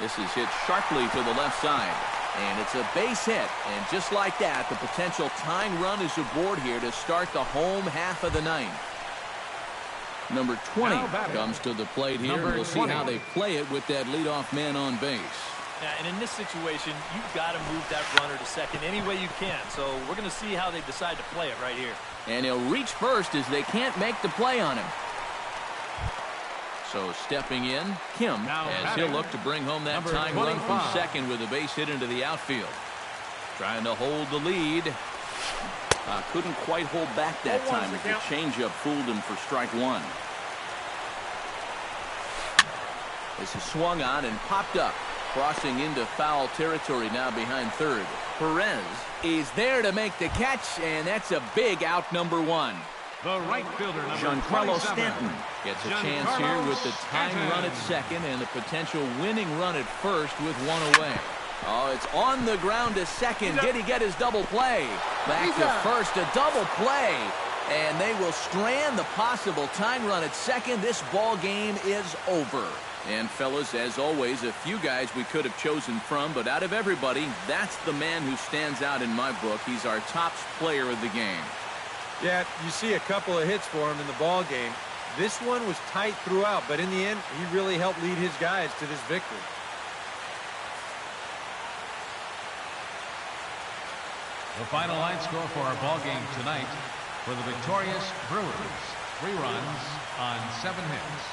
This is hit sharply to the left side. And it's a base hit. And just like that, the potential tying run is aboard here to start the home half of the ninth. Number 20 comes to the plate here. We'll see how they play it with that leadoff man on base. Yeah, and in this situation, you've got to move that runner to second any way you can. So we're going to see how they decide to play it right here. And he'll reach first as they can't make the play on him. So stepping in, Kim, as he'll look to bring home that tying run from second with a base hit into the outfield. Trying to hold the lead. Couldn't quite hold back that time as the changeup fooled him for strike one. This is swung on and popped up. Crossing into foul territory now behind third. Perez is there to make the catch, and that's a big out, number 1. The right fielder, number Giancarlo 27. Stanton gets a chance here with the tying run at second and a potential winning run at first with one away. Oh, it's on the ground to second. Did he get his double play? Back to first, a double play. And they will strand the possible tying run at second. This ball game is over. And fellas, as always, a few guys we could have chosen from, but out of everybody, that's the man who stands out in my book. He's our top player of the game. Yeah, you see a couple of hits for him in the ball game. This one was tight throughout, but in the end, he really helped lead his guys to this victory. The final line score for our ball game tonight for the victorious Brewers. 3 runs on 7 hits.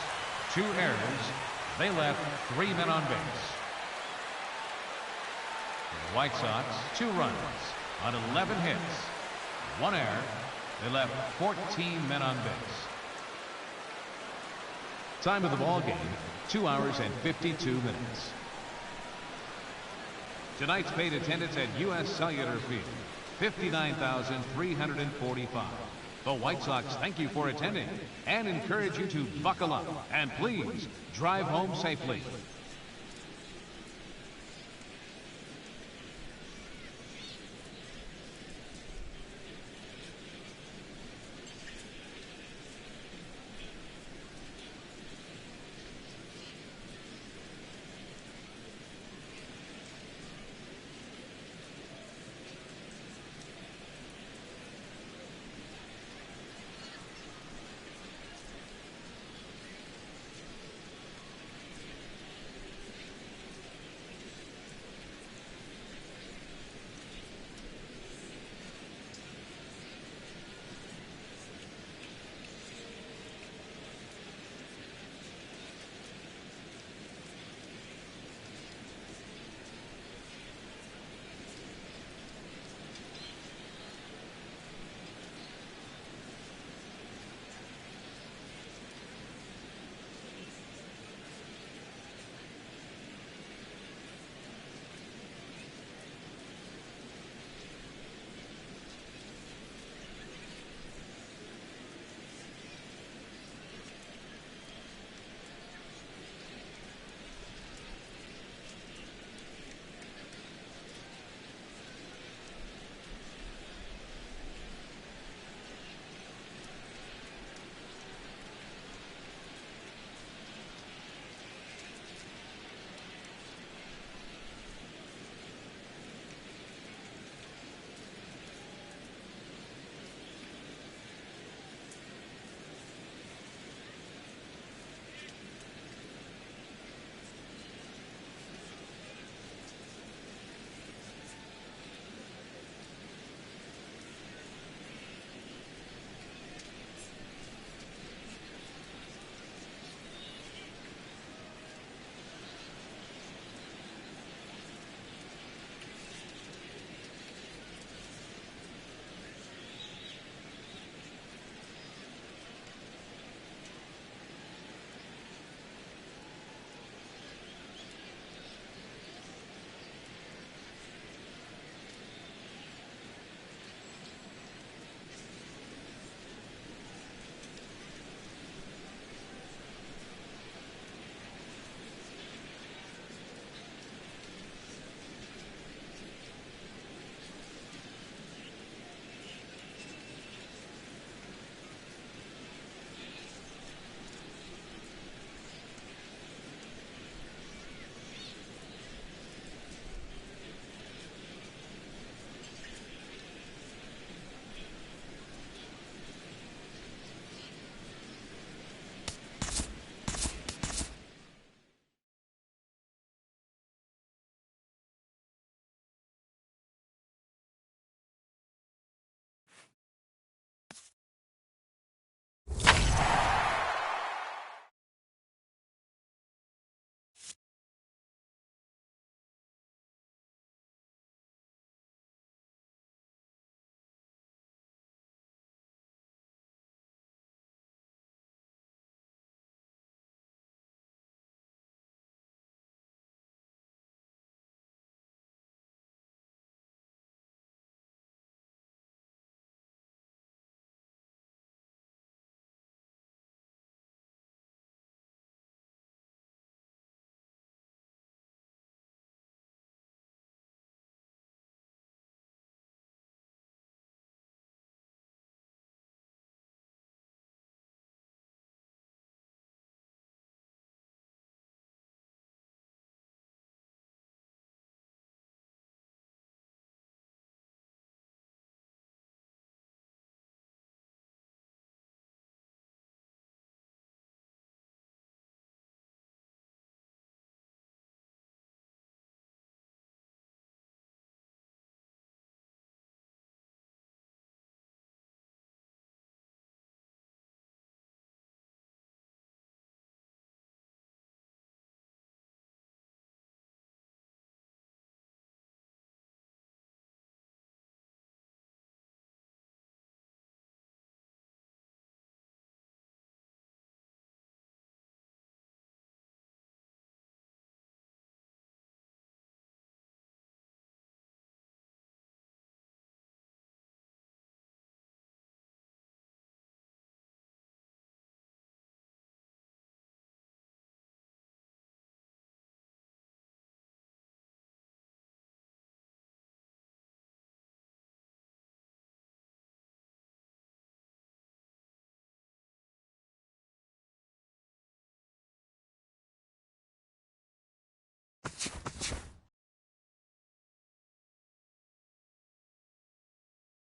2 errors. They left 3 men on base. The White Sox, 2 runs on 11 hits, 1 error. They left 14 men on base. Time of the ball game, 2 hours and 52 minutes. Tonight's paid attendance at U.S. Cellular Field, 59,345. The White Sox thank you for attending and encourage you to buckle up and please drive home safely.